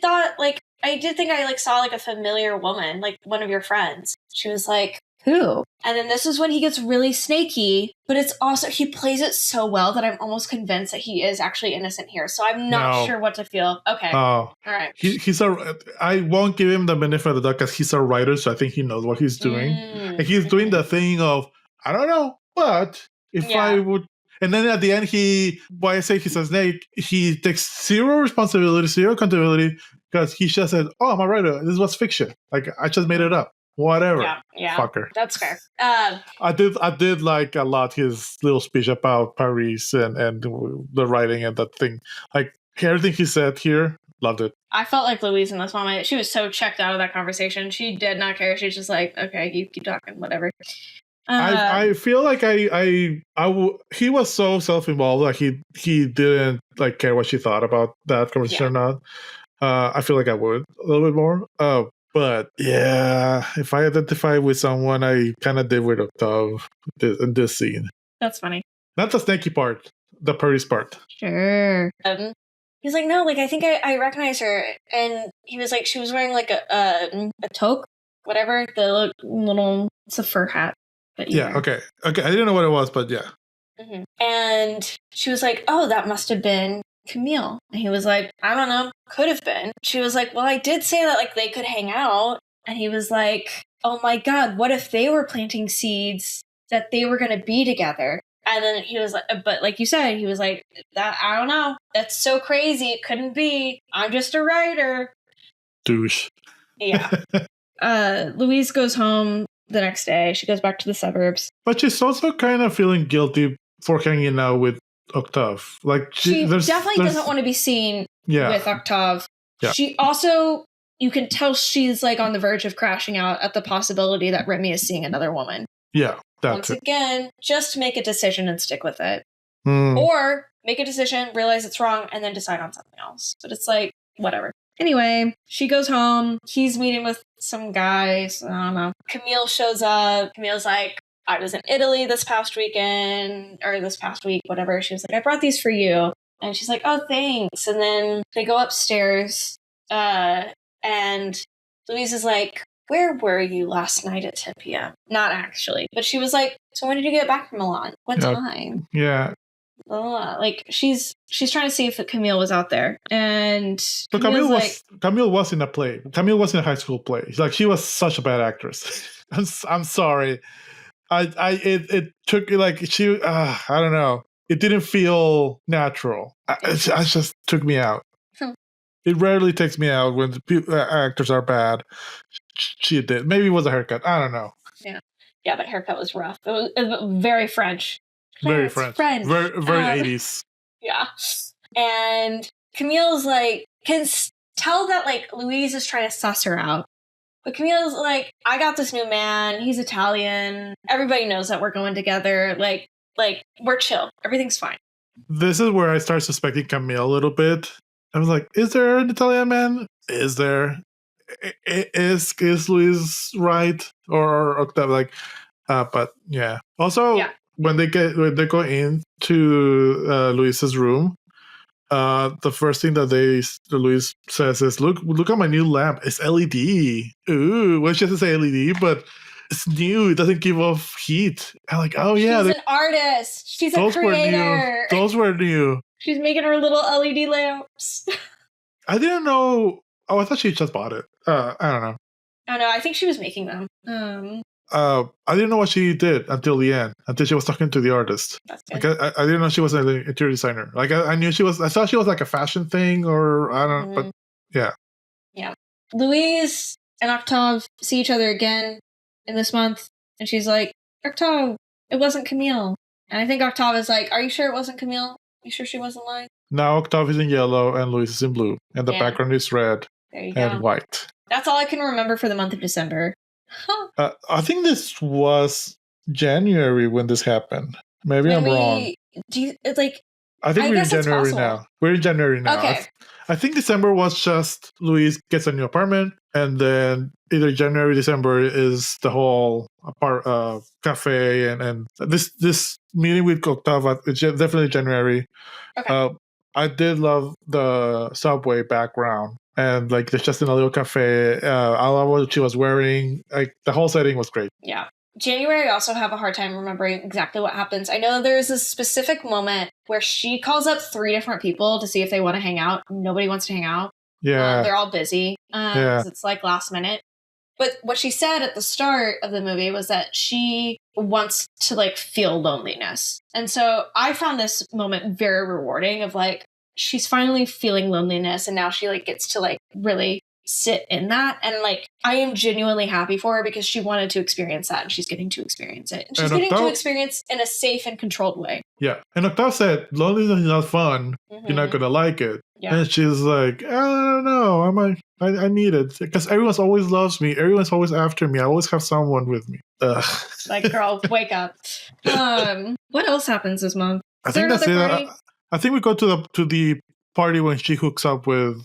think I like saw like a familiar woman, like one of your friends." She was like, "Who?" And then this is when he gets really snaky, but it's also, he plays it so well that I'm almost convinced that he is actually innocent here. So I'm not sure what to feel. Okay. All right. I won't give him the benefit of the doubt because he's a writer, so I think he knows what he's doing. And he's doing the thing of, I don't know, but if I would. And then at the end, why I say he's a snake, he takes zero responsibility, zero accountability, because he just said, "Oh, I'm a writer. This was fiction. Like, I just made it up. Whatever." Yeah. Fucker. That's fair. I did like a lot his little speech about Paris and the writing and that thing. Like, everything he said here, loved it. I felt like Louise in this moment. She was so checked out of that conversation. She did not care. She was just like, "Okay, you keep talking, whatever." I feel like he was so self-involved, like he didn't like care what she thought about that conversation or not. I feel like I would a little bit more. But yeah, if I identify with someone, I kind of did with Octave in this scene. That's funny. Not the snaky part, the Paris part. Sure. He's like, "No, like I think I recognize her," and he was like, she was wearing like a toque, whatever, the little, it's a fur hat. Okay. I didn't know what it was, but yeah. Mm-hmm. And she was like, "Oh, that must have been Camille." And he was like, "I don't know, could have been." She was like, "Well, I did say that like they could hang out." And he was like, "Oh my God, what if they were planting seeds that they were going to be together?" And then he was like, "But like you said," he was like, "That I don't know. That's so crazy. It couldn't be. I'm just a writer." Douche. Yeah. Louise goes home the next day. She goes back to the suburbs. But she's also kind of feeling guilty for hanging out with Octave. Like she definitely doesn't want to be seen with Octave. Yeah. She also, you can tell she's like on the verge of crashing out at the possibility that Remy is seeing another woman. Yeah. Once again, just make a decision and stick with it. Or make a decision, realize it's wrong, and then decide on something else. But it's like, whatever. Anyway, she goes home. He's meeting with some guys. I don't know. Camille shows up. Camille's like, "I was in Italy this past weekend, or this past week, whatever." She was like, "I brought these for you." And she's like, "Oh, thanks." And then they go upstairs. And Louise is like, "Where were you last night at 10 p.m.? Not actually. But she was like, "So when did you get back from Milan? What time?" Yeah. Like she's trying to see if Camille was out there, and so Camille was in a play. Camille was in a high school play. Like, she was such a bad actress. I'm sorry. It took like she. I don't know. It didn't feel natural. It just took me out. It rarely takes me out when the actors are bad. She did. Maybe it was a haircut. I don't know. Yeah, that haircut was rough. It was very French. Very French. Very 80s. Yeah. And Camille's like, can tell that like Louise is trying to suss her out. But Camille's like, "I got this new man. He's Italian. Everybody knows that we're going together. Like we're chill. Everything's fine." This is where I start suspecting Camille a little bit. I was like, is there an Italian man? Is there? Is Louise right? Or Octave? Like, but yeah. Also, when they go into Louise's room, the first thing that Louise says is, look at my new lamp. It's LED. Ooh, well, she doesn't say LED, but it's new. It doesn't give off heat. I'm like, oh yeah, she's an artist. She's a creator. Those were new. She's making her little LED lamps. I didn't know. Oh, I thought she just bought it. I don't know. Oh no, I think she was making them. I didn't know what she did until the end, until she was talking to the artist. Like, I didn't know she was an interior designer. Like, I knew she was. I thought she was like a fashion thing, or I don't know. But yeah. Yeah. Louise and Octave see each other again in this month, and she's like, "Octave, it wasn't Camille." And I think Octave is like, "Are you sure it wasn't Camille? You sure she wasn't lying?" Now Octave is in yellow and Louis is in blue. And the Yeah. background is red There you and go. white. That's all I can remember for the month of December. Huh. I think this was January when this happened. Maybe When I'm wrong. do you like? I think I we're in guess it's January possible. now. We're in January now. Okay. I think December was just Louise gets a new apartment, and then either January, December is the whole cafe, and this meeting with Octava. It's definitely January. Okay. I did love the subway background, and like it's just in a little cafe. I love what she was wearing. Like the whole setting was great. Yeah. January, I also have a hard time remembering exactly what happens. I know there's a specific moment where she calls up 3 different people to see if they want to hang out. Nobody wants to hang out. Yeah, They're all busy because it's like last minute. But what she said at the start of the movie was that she wants to like feel loneliness. And so I found this moment very rewarding of like, she's finally feeling loneliness and now she like gets to like really sit in that. And like, I am genuinely happy for her because she wanted to experience that and she's getting to experience it. And she's getting to experience in a safe and controlled way. Yeah. And Octave said, loneliness is not fun. You're not going to like it. Yeah. And she's like, I don't know. I need it. Because everyone always loves me. Everyone's always after me. I always have someone with me. Ugh. Like, girl, wake up. What else happens this month? I think that's it. I think we go to the party when she hooks up with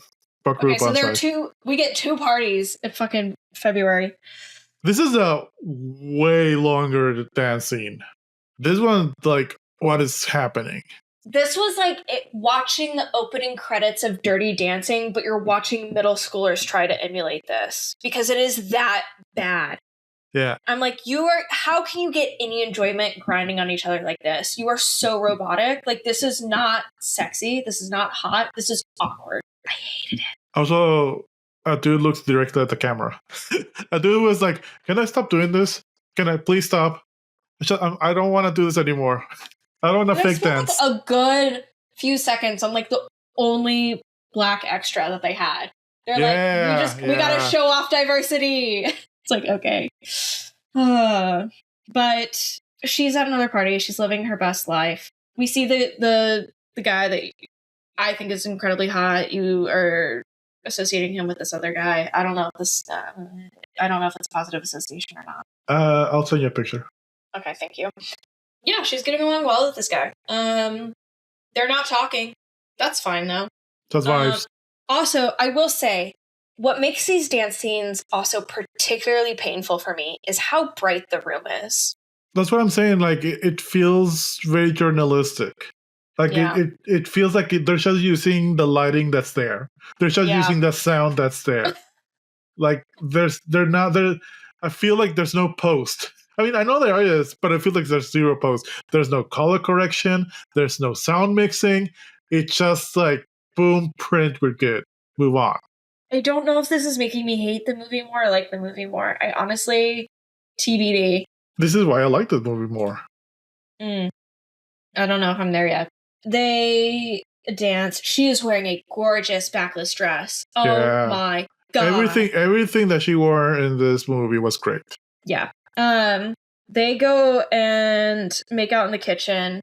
Buckaroo. Okay, so there are we get 2 parties in fucking February. This is a way longer dance scene. This one, like, what is happening? This was like watching the opening credits of Dirty Dancing, but you're watching middle schoolers try to emulate this because it is that bad. Yeah. I'm like, how can you get any enjoyment grinding on each other like this? You are so robotic. Like, this is not sexy. This is not hot. This is awkward. I hated it. Also, a dude looks directly at the camera. A dude was like, can I stop doing this? Can I please stop? I don't want to do this anymore. I don't want to fake dance. Like a good few seconds on like the only black extra that they had. They're like, we gotta show off diversity. It's like, okay. But she's at another party. She's living her best life. We see the guy that I think is incredibly hot. You are associating him with this other guy. I don't know if this. I don't know if it's positive association or not. I'll send you a picture. Okay, thank you. Yeah, she's getting along well with this guy. They're not talking. That's fine though. That's vibes. Also, I will say, what makes these dance scenes also particularly painful for me is how bright the room is. That's what I'm saying. Like, it feels very journalistic. Like, it feels like they're just using the lighting that's there. They're just using the sound that's there. Like, I feel like there's no post. I mean, I know there is, but I feel like there's 0 post. There's no color correction. There's no sound mixing. It's just like, boom, print, we're good. Move on. I don't know if this is making me hate the movie more or like the movie more. I honestly, TBD. This is why I like the movie more. I don't know if I'm there yet. They dance. She is wearing a gorgeous backless dress. Oh my god. Everything that she wore in this movie was great. Yeah. They go and make out in the kitchen.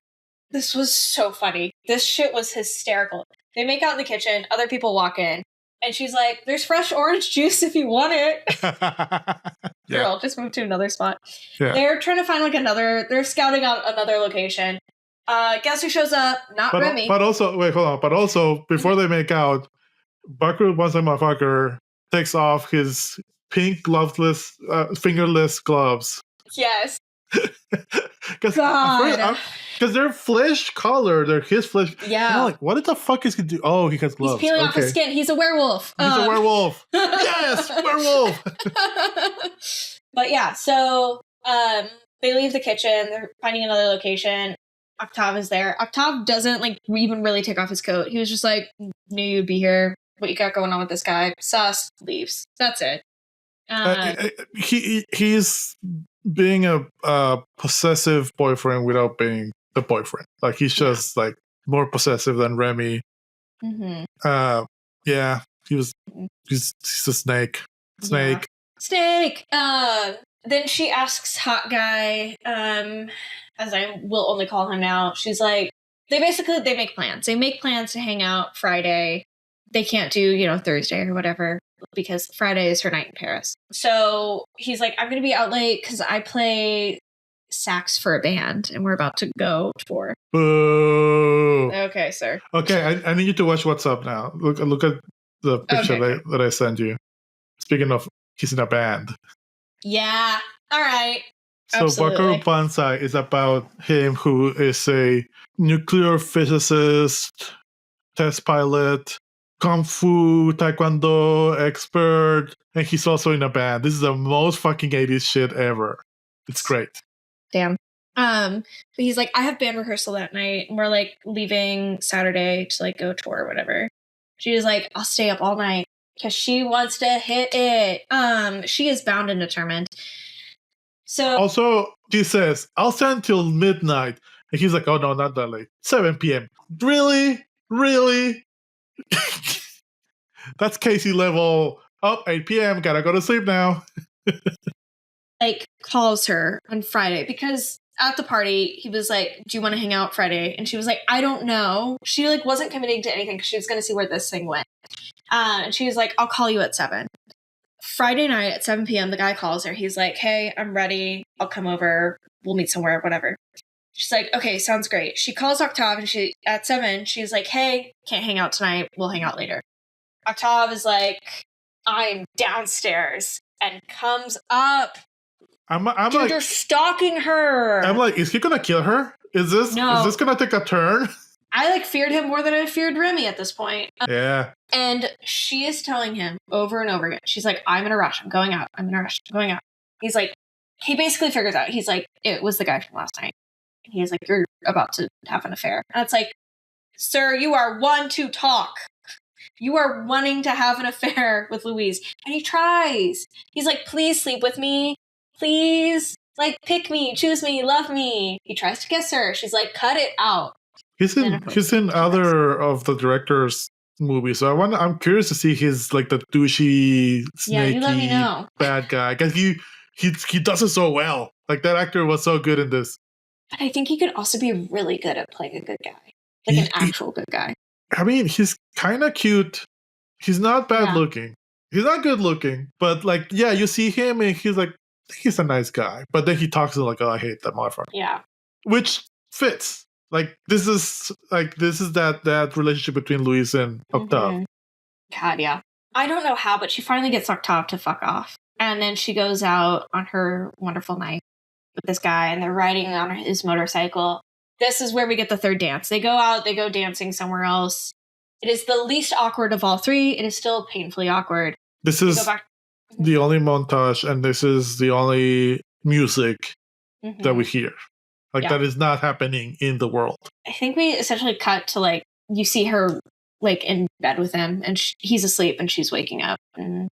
This was so funny. This shit was hysterical. They make out in the kitchen. Other people walk in. And she's like, there's fresh orange juice if you want it. Girl, just move to another spot. Yeah. They're trying to find they're scouting out another location. Guess who shows up? Not Remy. But also, wait, hold on. But also, before they make out, Buckaroo, once a motherfucker, takes off his pink gloveless, fingerless gloves. Yes. Because they're flesh colored. They're his flesh. Yeah. I'm like, what the fuck is he do? Oh, he has gloves. He's peeling off his skin. He's a werewolf. He's a werewolf. Yes, werewolf. But yeah, so they leave the kitchen. They're finding another location. Octave is there. Octave doesn't like even really take off his coat. He was just like, knew you'd be here. What you got going on with this guy? Sus, leaves. That's it. He's being a possessive boyfriend without being the boyfriend. Like, he's just like more possessive than Remy. Mm-hmm. Yeah, he's a snake. Yeah. Snake. Then she asks Hot Guy, as I will only call him now, she's like, they make plans. They make plans to hang out Friday. They can't do, Thursday or whatever because Friday is her night in Paris. So he's like, I'm going to be out late because I play sax for a band and we're about to go tour. Boo. Okay, sir. Okay, I need you to watch What's Up now. Look at the picture that I sent you. Speaking of, he's in a band. Yeah. All right. So Wakaru Banzai is about him who is a nuclear physicist, test pilot, kung fu, taekwondo expert, and he's also in a band. This is the most fucking 80s shit ever. It's great. Damn. But he's like, I have band rehearsal that night, and we're like leaving Saturday to like go tour or whatever. She was like, I'll stay up all night because she wants to hit it. She is bound and determined. So also, she says, I'll stay until midnight. And he's like, oh no, not that late. 7 p.m. Really? That's Casey level. Oh, 8 p.m. Gotta go to sleep now. like calls her on Friday because at the party he was like, do you want to hang out Friday? And she was like, I don't know. She like wasn't committing to anything because she was going to see where this thing went. And she was like, I'll call you at 7. Friday night at 7 p.m. the guy calls her. He's like, hey, I'm ready. I'll come over. We'll meet somewhere, whatever. She's like, okay, sounds great. She calls Octave and at 7, she's like, hey, can't hang out tonight. We'll hang out later. Octave is like, I'm downstairs and comes up. I'm Dude, like, you're stalking her. I'm like, is he gonna kill her? Is this gonna take a turn? I like feared him more than I feared Remy at this point. Yeah. And she is telling him over and over again. She's like, I'm in a rush. I'm going out. He's like, he basically figures out. He's like, it was the guy from last night. And he's like, you're about to have an affair. And it's like, sir, you are one to talk. You are wanting to have an affair with Louise. And he tries. He's like, please sleep with me. Please. Like, pick me, choose me, love me. He tries to kiss her. She's like, cut it out. He's in other of the director's movies, so I'm curious to see his like the douchey, snaky, you let me know. Bad guy. Because he does it so well. Like that actor was so good in this. But I think he could also be really good at playing a good guy, like an actual good guy. I mean, he's kind of cute. He's not bad looking. He's not good looking, but like, yeah, you see him and he's like, he's a nice guy. But then he talks to like, oh, I hate that motherfucker. Yeah, which fits. Like this is that relationship between Louise and Octave. Mm-hmm. God, yeah. I don't know how, but she finally gets Octave to fuck off, and then she goes out on her wonderful night with this guy, and they're riding on his motorcycle. This is where we get the third dance. They go out, they go dancing somewhere else. It is the least awkward of all three. It is still painfully awkward. This is the only montage, and this is the only music that we hear. Like, that is not happening in the world. I think we essentially cut to, like, you see her, like, in bed with him, and he's asleep, and she's waking up. And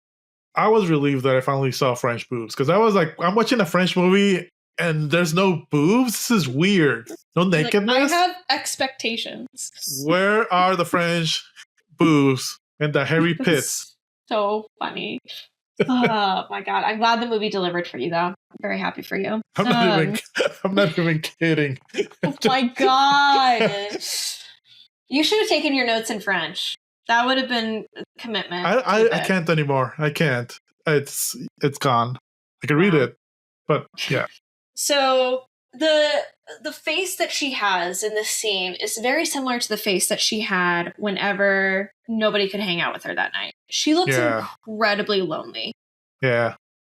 I was relieved that I finally saw French boobs, because I was like, I'm watching a French movie, and there's no boobs? This is weird. No nakedness? Like, I have expectations. Where are the French boobs and the hairy pits? So funny. Oh my god! I'm glad the movie delivered for you, though. I'm very happy for you. I'm not even kidding. Oh my god! You should have taken your notes in French. That would have been a commitment. I can't anymore. I can't. It's gone. I can read it, but yeah. So the face that she has in this scene is very similar to the face that she had whenever nobody could hang out with her that night. She looks incredibly lonely. Yeah.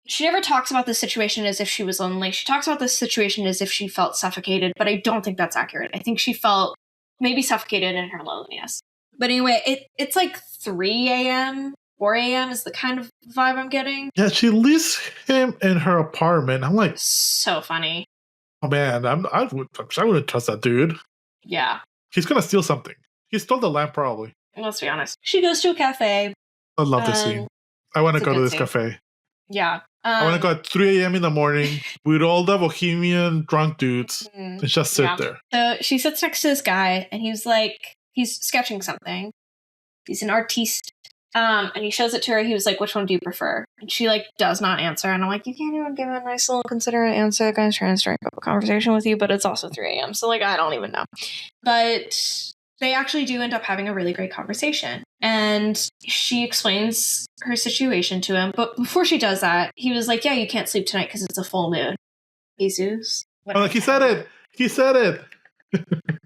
She never talks about the situation as if she was lonely. She talks about the situation as if she felt suffocated, but I don't think that's accurate. I think she felt maybe suffocated in her loneliness. But anyway, it's like 3 a.m., 4 a.m. is the kind of vibe I'm getting. Yeah, she leaves him in her apartment. I'm like, so funny. Oh man, I wouldn't trust that dude. Yeah. He's gonna steal something. He stole the lamp probably. Let's be honest. She goes to a cafe. I love this scene. I want to go to this cafe. Yeah. I want to go at 3 a.m. in the morning with all the bohemian drunk dudes and just sit there. So she sits next to this guy and he's sketching something. He's an artiste. And he shows it to her. He was like, which one do you prefer? And she like does not answer. And I'm like, you can't even give a nice little considerate answer. The guy's trying to strike up a conversation with you, but it's also 3 a.m. So like, I don't even know. But they actually do end up having a really great conversation. And she explains her situation to him. But before she does that, he was like, yeah, you can't sleep tonight because it's a full moon. Jesús. Oh, like he said it. He said it.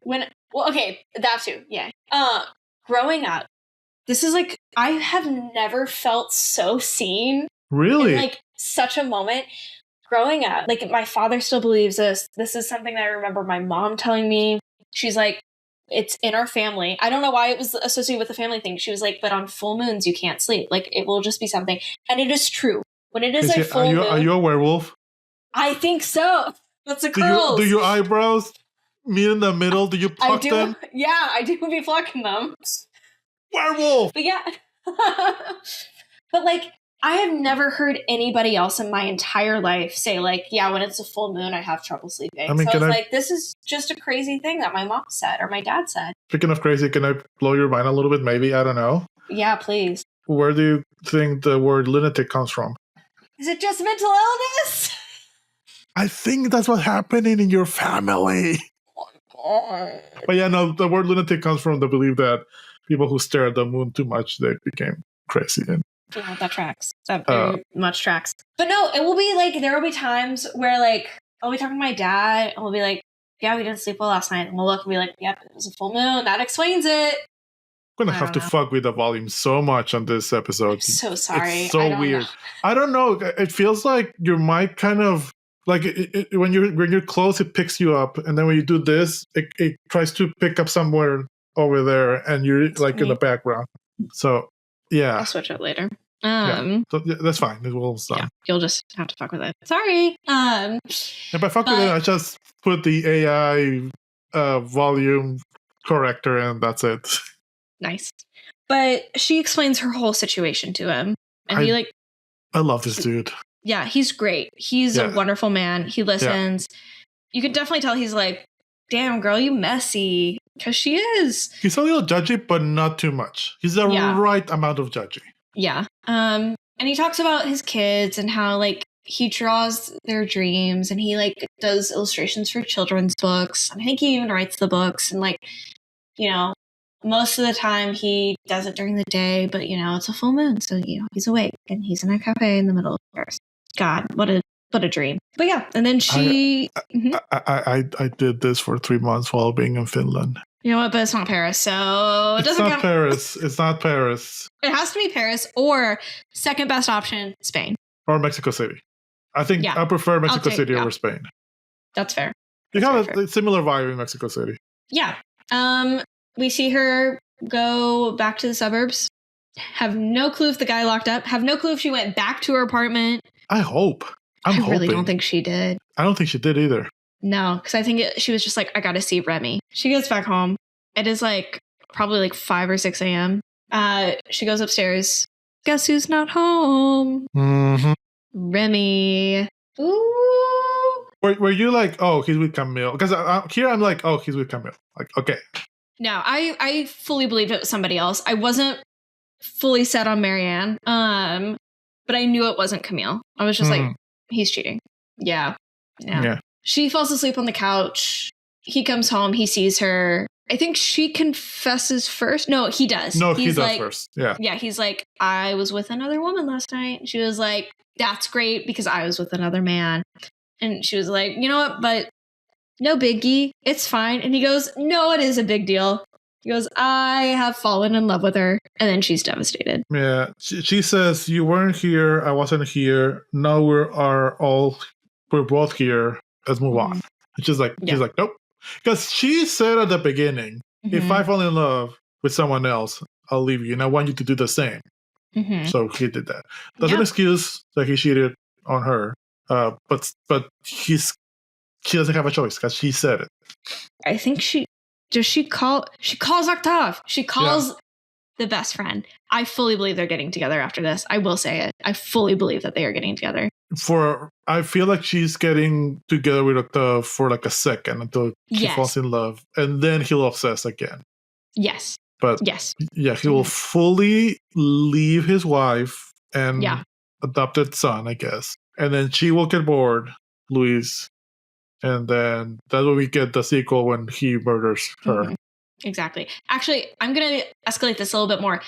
Well, okay, that too. Yeah. Growing up, this is like, I have never felt so seen. Really? In like such a moment. Growing up, like my father still believes this. This is something that I remember my mom telling me. She's like, it's in our family. I don't know why it was associated with the family thing. She was like, but on full moons, you can't sleep. Like it will just be something. And it is true. When it is a full moon. Are you a werewolf? I think so. That's the curls. Do your eyebrows meet in the middle? Do you pluck them? Yeah, I do be plucking them. Werewolf! But yeah. But like, I have never heard anybody else in my entire life say like, yeah, when it's a full moon, I have trouble sleeping. I mean, so I was like, this is just a crazy thing that my mom said or my dad said. Speaking of crazy, can I blow your mind a little bit? Maybe, I don't know. Yeah, please. Where do you think the word lunatic comes from? Is it just mental illness? I think that's what's happening in your family. But yeah, no, the word lunatic comes from the belief that people who stare at the moon too much, they became crazy. And yeah, that tracks. That very much tracks. But no, it will be like, there will be times where like, I'll be talking to my dad and we'll be like, yeah, we didn't sleep well last night. And we'll look and be like, yep, it was a full moon. That explains it. I'm going to have to fuck with the volume so much on this episode. I'm so sorry. It's so weird. I don't know. It feels like your mic kind of, like when you're close, it picks you up. And then when you do this, it tries to pick up somewhere over there and you're like in the background. So, yeah. I'll switch it later. So, that's fine. It will stop. Yeah, you'll just have to fuck with it. Sorry. If I fuck with it, I just put the AI volume corrector and that's it. Nice. But she explains her whole situation to him. And I love this dude. Yeah, he's great. He's a wonderful man. He listens. Yeah. You can definitely tell he's like, damn, girl, you messy. Because she is. He's a little judgy, but not too much. He's the right amount of judgy. Yeah. And he talks about his kids and how, like, he draws their dreams and he, like, does illustrations for children's books. And I think he even writes the books. And, like, you know, most of the time he does it during the day, but, you know, it's a full moon. So, you know, he's awake and he's in a cafe in the middle of Paris. God, what a dream. But yeah, and then she... I did this for 3 months while being in Finland. You know what? But it's not Paris, so it doesn't count. It's not Paris. It has to be Paris or second best option, Spain. Or Mexico City. I think I prefer Mexico City over Spain. That's fair. You have a similar vibe in Mexico City. Yeah. We see her go back to the suburbs. Have no clue if the guy locked up. Have no clue if she went back to her apartment. I hope. I really don't think she did. I don't think she did either. No, because I think she was just like, I gotta see Remy. She gets back home. It is like probably like 5 or 6 a.m. She goes upstairs. Guess who's not home? Mm-hmm. Remy. Ooh. Were you like, oh, he's with Camille? Because here I'm like, oh, he's with Camille. Like, okay. No, I fully believed it was somebody else. I wasn't fully set on Marianne. But I knew it wasn't Camille. I was just like, he's cheating. Yeah. She falls asleep on the couch. He comes home. He sees her. I think she confesses first. No, he does. No, he does first. Yeah. Yeah, he's like, I was with another woman last night. She was like, that's great because I was with another man. And she was like, you know what? But no biggie. It's fine. And he goes, no, it is a big deal. He goes, I have fallen in love with her. And then she's devastated. Yeah. She says, you weren't here. I wasn't here. Now we're both here. Let's move on. And she's like, nope. Because she said at the beginning, if I fall in love with someone else, I'll leave you. And I want you to do the same. So he did that. That's an excuse that he cheated on her. But she doesn't have a choice because she said it. I think she calls Octave. She calls the best friend. I fully believe they're getting together after this. I will say it. I fully believe that they are getting together. I feel like she's getting together with Octave for like a second until she falls in love. And then he'll obsess again. Yes. But Yes. yeah, he will fully leave his wife and Yeah. adopted son, I guess. And then she will get bored, Louise. And then that's when we get the sequel when he murders her. Exactly. Actually, I'm going to escalate this a little bit more.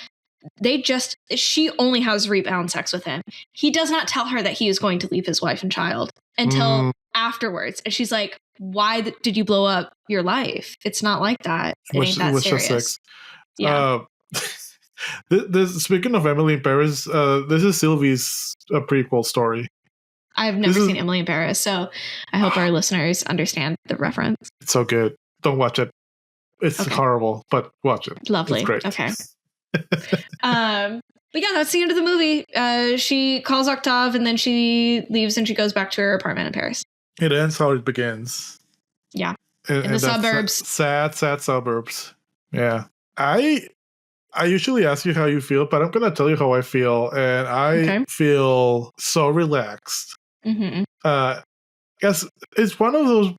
She only has rebound sex with him. He does not tell her that he is going to leave his wife and child until afterwards. And she's like, why did you blow up your life? It's not like that. It ain't that serious. Sex. Yeah. Speaking of Emily in Paris, this is Sylvie's prequel story. I've never seen Emily in Paris, so I hope our listeners understand the reference. It's so good. Don't watch it. It's horrible, but watch it. Lovely. It's great. Okay. But yeah, that's the end of the movie. She calls Octave and then she leaves and she goes back to her apartment in Paris. It ends how it begins. Yeah. In the suburbs. Sad suburbs. Yeah. I usually ask you how you feel, but I'm going to tell you how I feel. And I feel so relaxed. Guess it's one of those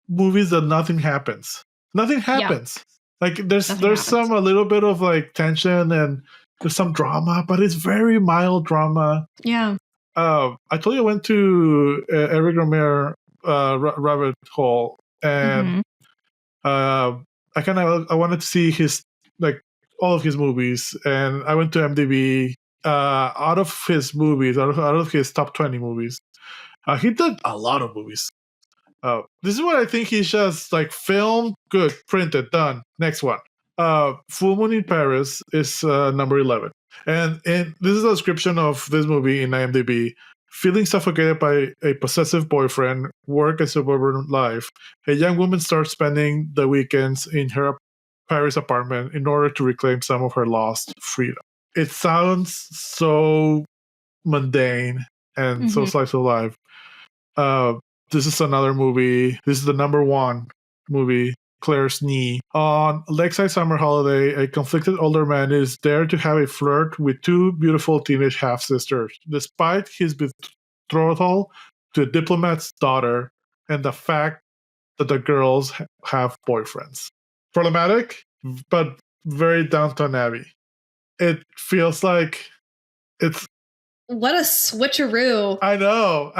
movies that nothing happens. Nothing happens. Yeah. Like there's a little bit of like tension and there's some drama, but it's very mild drama. Yeah. I told you I went to Eric Romer rabbit hole, and I wanted to see his all of his movies, and I went to MDB. Out of his movies, out of his top 20 movies, he did a lot of movies. This is what I think he's just like film, good, printed, done. Next one. Full Moon in Paris is number 11. And this is a description of this movie in IMDb. Feeling suffocated by a possessive boyfriend, work and suburban life, a young woman starts spending the weekends in her Paris apartment in order to reclaim some of her lost freedom. It sounds so mundane and so slice of life. This is another movie. This is the number 1 movie, Claire's Knee. On Lakeside Summer Holiday, a conflicted older man is there to have a flirt with 2 beautiful teenage half-sisters, despite his betrothal to a diplomat's daughter and the fact that the girls have boyfriends. Problematic, but very Downton Abbey. It feels like it's... What a switcheroo. I know.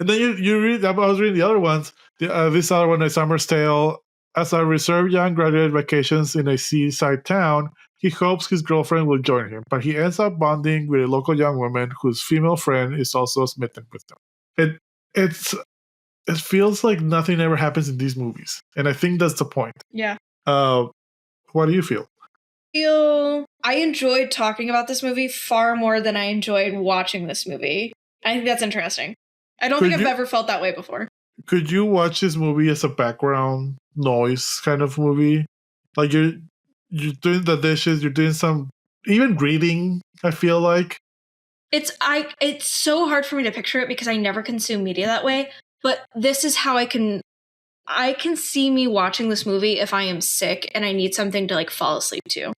And then you read, I was reading the other ones. This other one, A Summer's Tale. As a reserved young graduate vacations in a seaside town, he hopes his girlfriend will join him, but he ends up bonding with a local young woman whose female friend is also smitten with him. It feels like nothing ever happens in these movies, and I think that's the point. Yeah. What do you feel? I enjoyed talking about this movie far more than I enjoyed watching this movie. I think that's interesting. I don't think I've ever felt that way before. Could you watch this movie as a background noise kind of movie? Like you're doing the dishes, you're doing some even reading, I feel like. It's so hard for me to picture it because I never consume media that way, but this is how I can see me watching this movie if I am sick and I need something to like fall asleep to.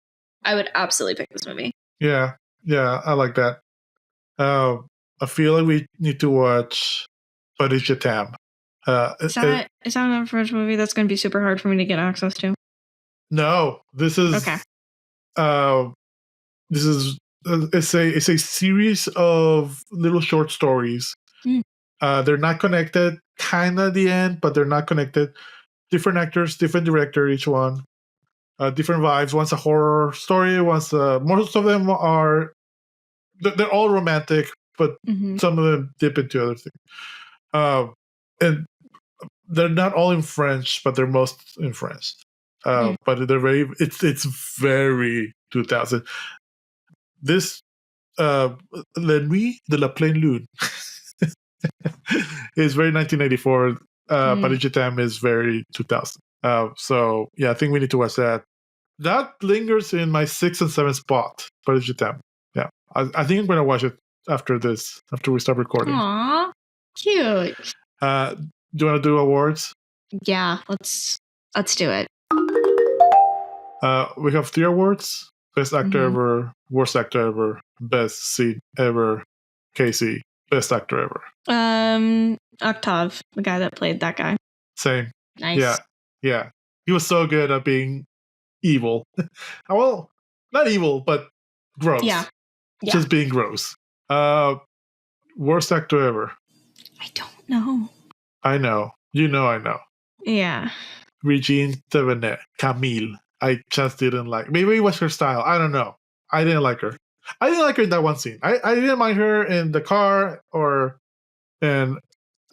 I would absolutely pick this movie. Yeah, I like that. I feel like we need to watch Paris Je T'aime. Is that a French movie that's going to be super hard for me to get access to? No, this is okay. This is it's a series of little short stories. They're not connected. Kind of the end, but they're not connected. Different actors, different director, each one. Different vibes. One's a horror story. Most of them are. They're all romantic, but some of them dip into other things. And they're not all in French, but they're most in French. But they're very. It's very 2000. This La Nuit de la Pleine Lune is very 1984. Paris Je T'aime is very 2000. So yeah, I think we need to watch that. That lingers in my 6th and 7th spot. Paris Je T'aime. Yeah, I think I'm going to watch it after we start recording. Aww, cute. Do you want to do awards? Yeah, let's do it. We have 3 awards: Best Actor Ever, Worst Actor Ever, Best Scene Ever. Casey, Best Actor Ever. Octave, the guy that played that guy. Same. Nice. Yeah. He was so good at being evil. Well, not evil, but gross. Yeah. Just being gross. Worst actor ever. I don't know. I know. You know I know. Yeah. Regine Thevenet. Camille. I just didn't like. Maybe it was her style. I don't know. I didn't like her. I didn't like her in that one scene. I didn't mind her in the car or in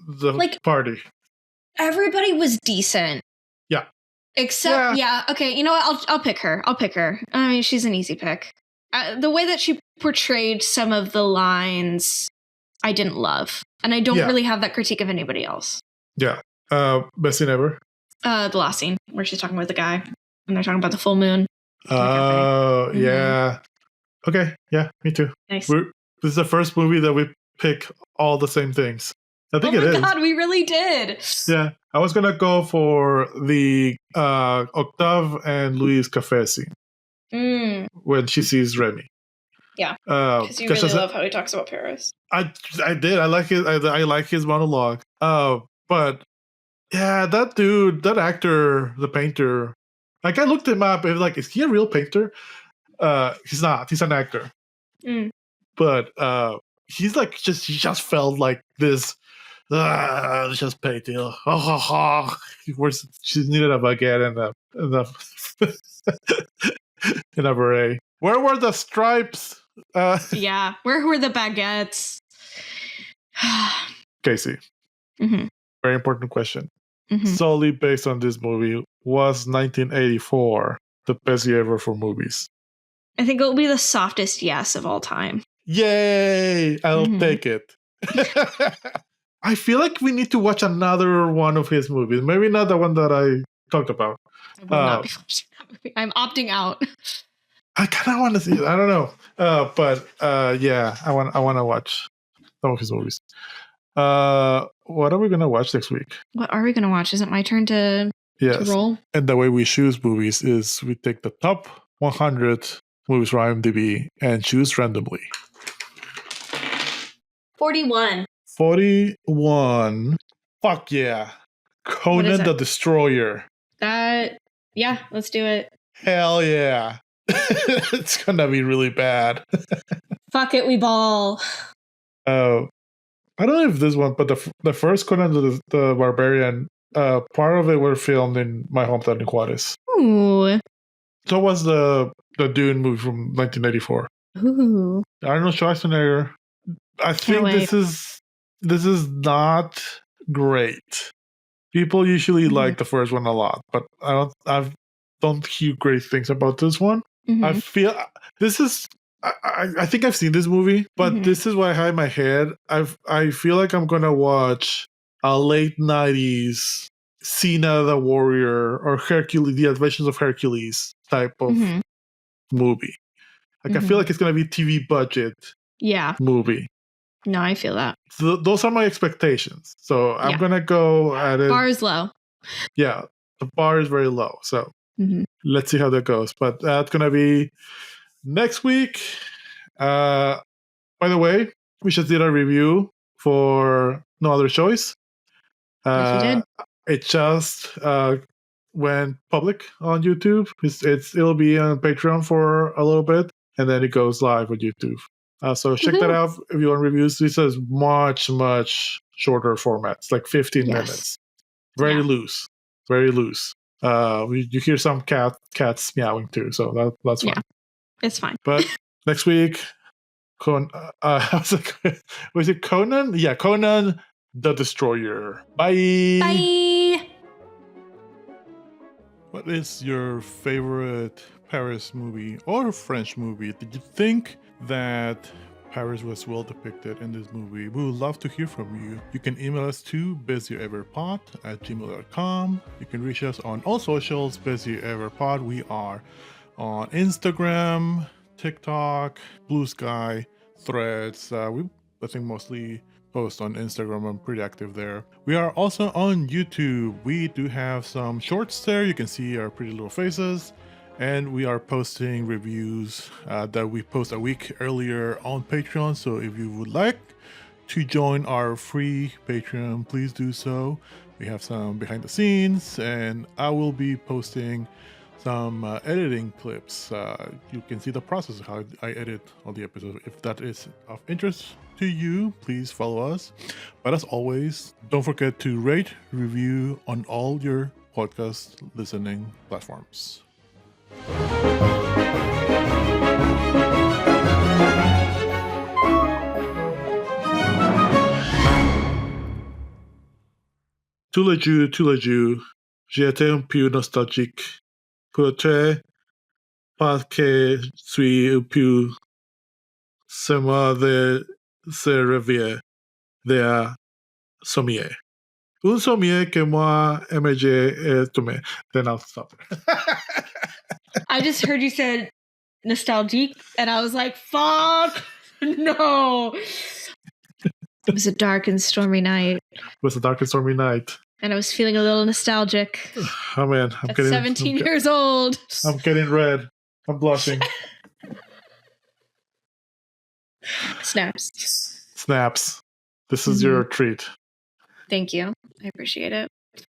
the party. Everybody was decent. Yeah. Except, okay, you know what? I'll pick her. I mean, she's an easy pick. The way that she portrayed some of the lines, I didn't love. And I don't really have that critique of anybody else. Yeah. Best scene ever? The last scene, where she's talking with the guy, and they're talking about the full moon. Oh, yeah. Okay, yeah, me too. Nice. This is the first movie that we pick all the same things. I think it is. Oh my god, we really did. Yeah, I was gonna go for the Octave and Louis Cafe scene when she sees Remy. Yeah, because you really love how he talks about Paris. I did. I like it. I like his monologue. But yeah, that dude, that actor, the painter. Like I looked him up and like, is he a real painter? He's not. He's an actor. But he's like he just felt like this. Just painting. Where's she needed a baguette and in a beret. Where were the stripes? Yeah, where were the baguettes? Casey, very important question. Solely based on this movie, was 1984 the best year ever for movies? I think it will be the softest yes of all time. Yay! I'll take it. I feel like we need to watch another one of his movies. Maybe not the one that I talked about. I will not be watching that movie. I'm opting out. I kind of want to see it. I don't know. But yeah, I want to watch some of his movies. What are we going to watch next week? What are we going to watch? Is it my turn to roll? And the way we choose movies is we take the top 100 movies from IMDb and choose randomly. 41. 41. Fuck yeah. Conan the Destroyer. Yeah, let's do it. Hell yeah. It's gonna be really bad. Fuck it, we ball. I don't know if this one, but the first Conan the Barbarian, part of it were filmed in my hometown in Juarez. Ooh. So was the Dune movie from 1984. Ooh. Arnold Schwarzenegger. I think this is not great. People usually like the first one a lot, but I don't hear great things about this one. I feel this is. I think I've seen this movie, but this is why I had in my head. I feel like I'm gonna watch a late 90s Cena the Warrior or Hercules, The Adventures of Hercules type of movie. Like I feel like it's gonna be TV budget movie. No, I feel that. So those are my expectations. So I'm gonna go at it. Bar is low. Yeah, the bar is very low. So let's see how that goes. But that's gonna be next week. By the way, we just did a review for No Other Choice. Yes, you did. It just went public on YouTube. It'll be on Patreon for a little bit, and then it goes live on YouTube. So check that out if you want reviews. This is much shorter formats, like 15 minutes. Very loose. You hear some cats meowing too, so that's fine. It's fine. But next week, was it Conan? Yeah, Conan the Destroyer. Bye. Bye. What is your favorite Paris movie or French movie? Did you think that Paris was well depicted in this movie? We would love to hear from you. You can email us to bestyeareverpod@gmail.com. You can reach us on all socials, bestyeareverpod. We are on Instagram, TikTok, Blue Sky, Threads. I think mostly post on Instagram. I'm pretty active there. We are also on YouTube. We do have some shorts there. You can see our pretty little faces. And we are posting reviews that we post a week earlier on Patreon. So if you would like to join our free Patreon, please do so. We have some behind the scenes, and I will be posting some editing clips. You can see the process of how I edit all the episodes. If that is of interest to you, please follow us. But as always, don't forget to rate, review on all your podcast listening platforms. Tous les jours, j'ai été un peu nostalgique. Peut-être parce que je suis un peu seulement de se réveiller de sommier. Un sommier que moi aimerais tomber. Then I'll stop. I just heard you said nostalgique, and I was like, fuck, no. It was a dark and stormy night, It was a dark and stormy night. and I was feeling a little nostalgic. Oh man, At 17 years old. I'm getting red. I'm blushing. Snaps. Snaps. This is your treat. Thank you. I appreciate it.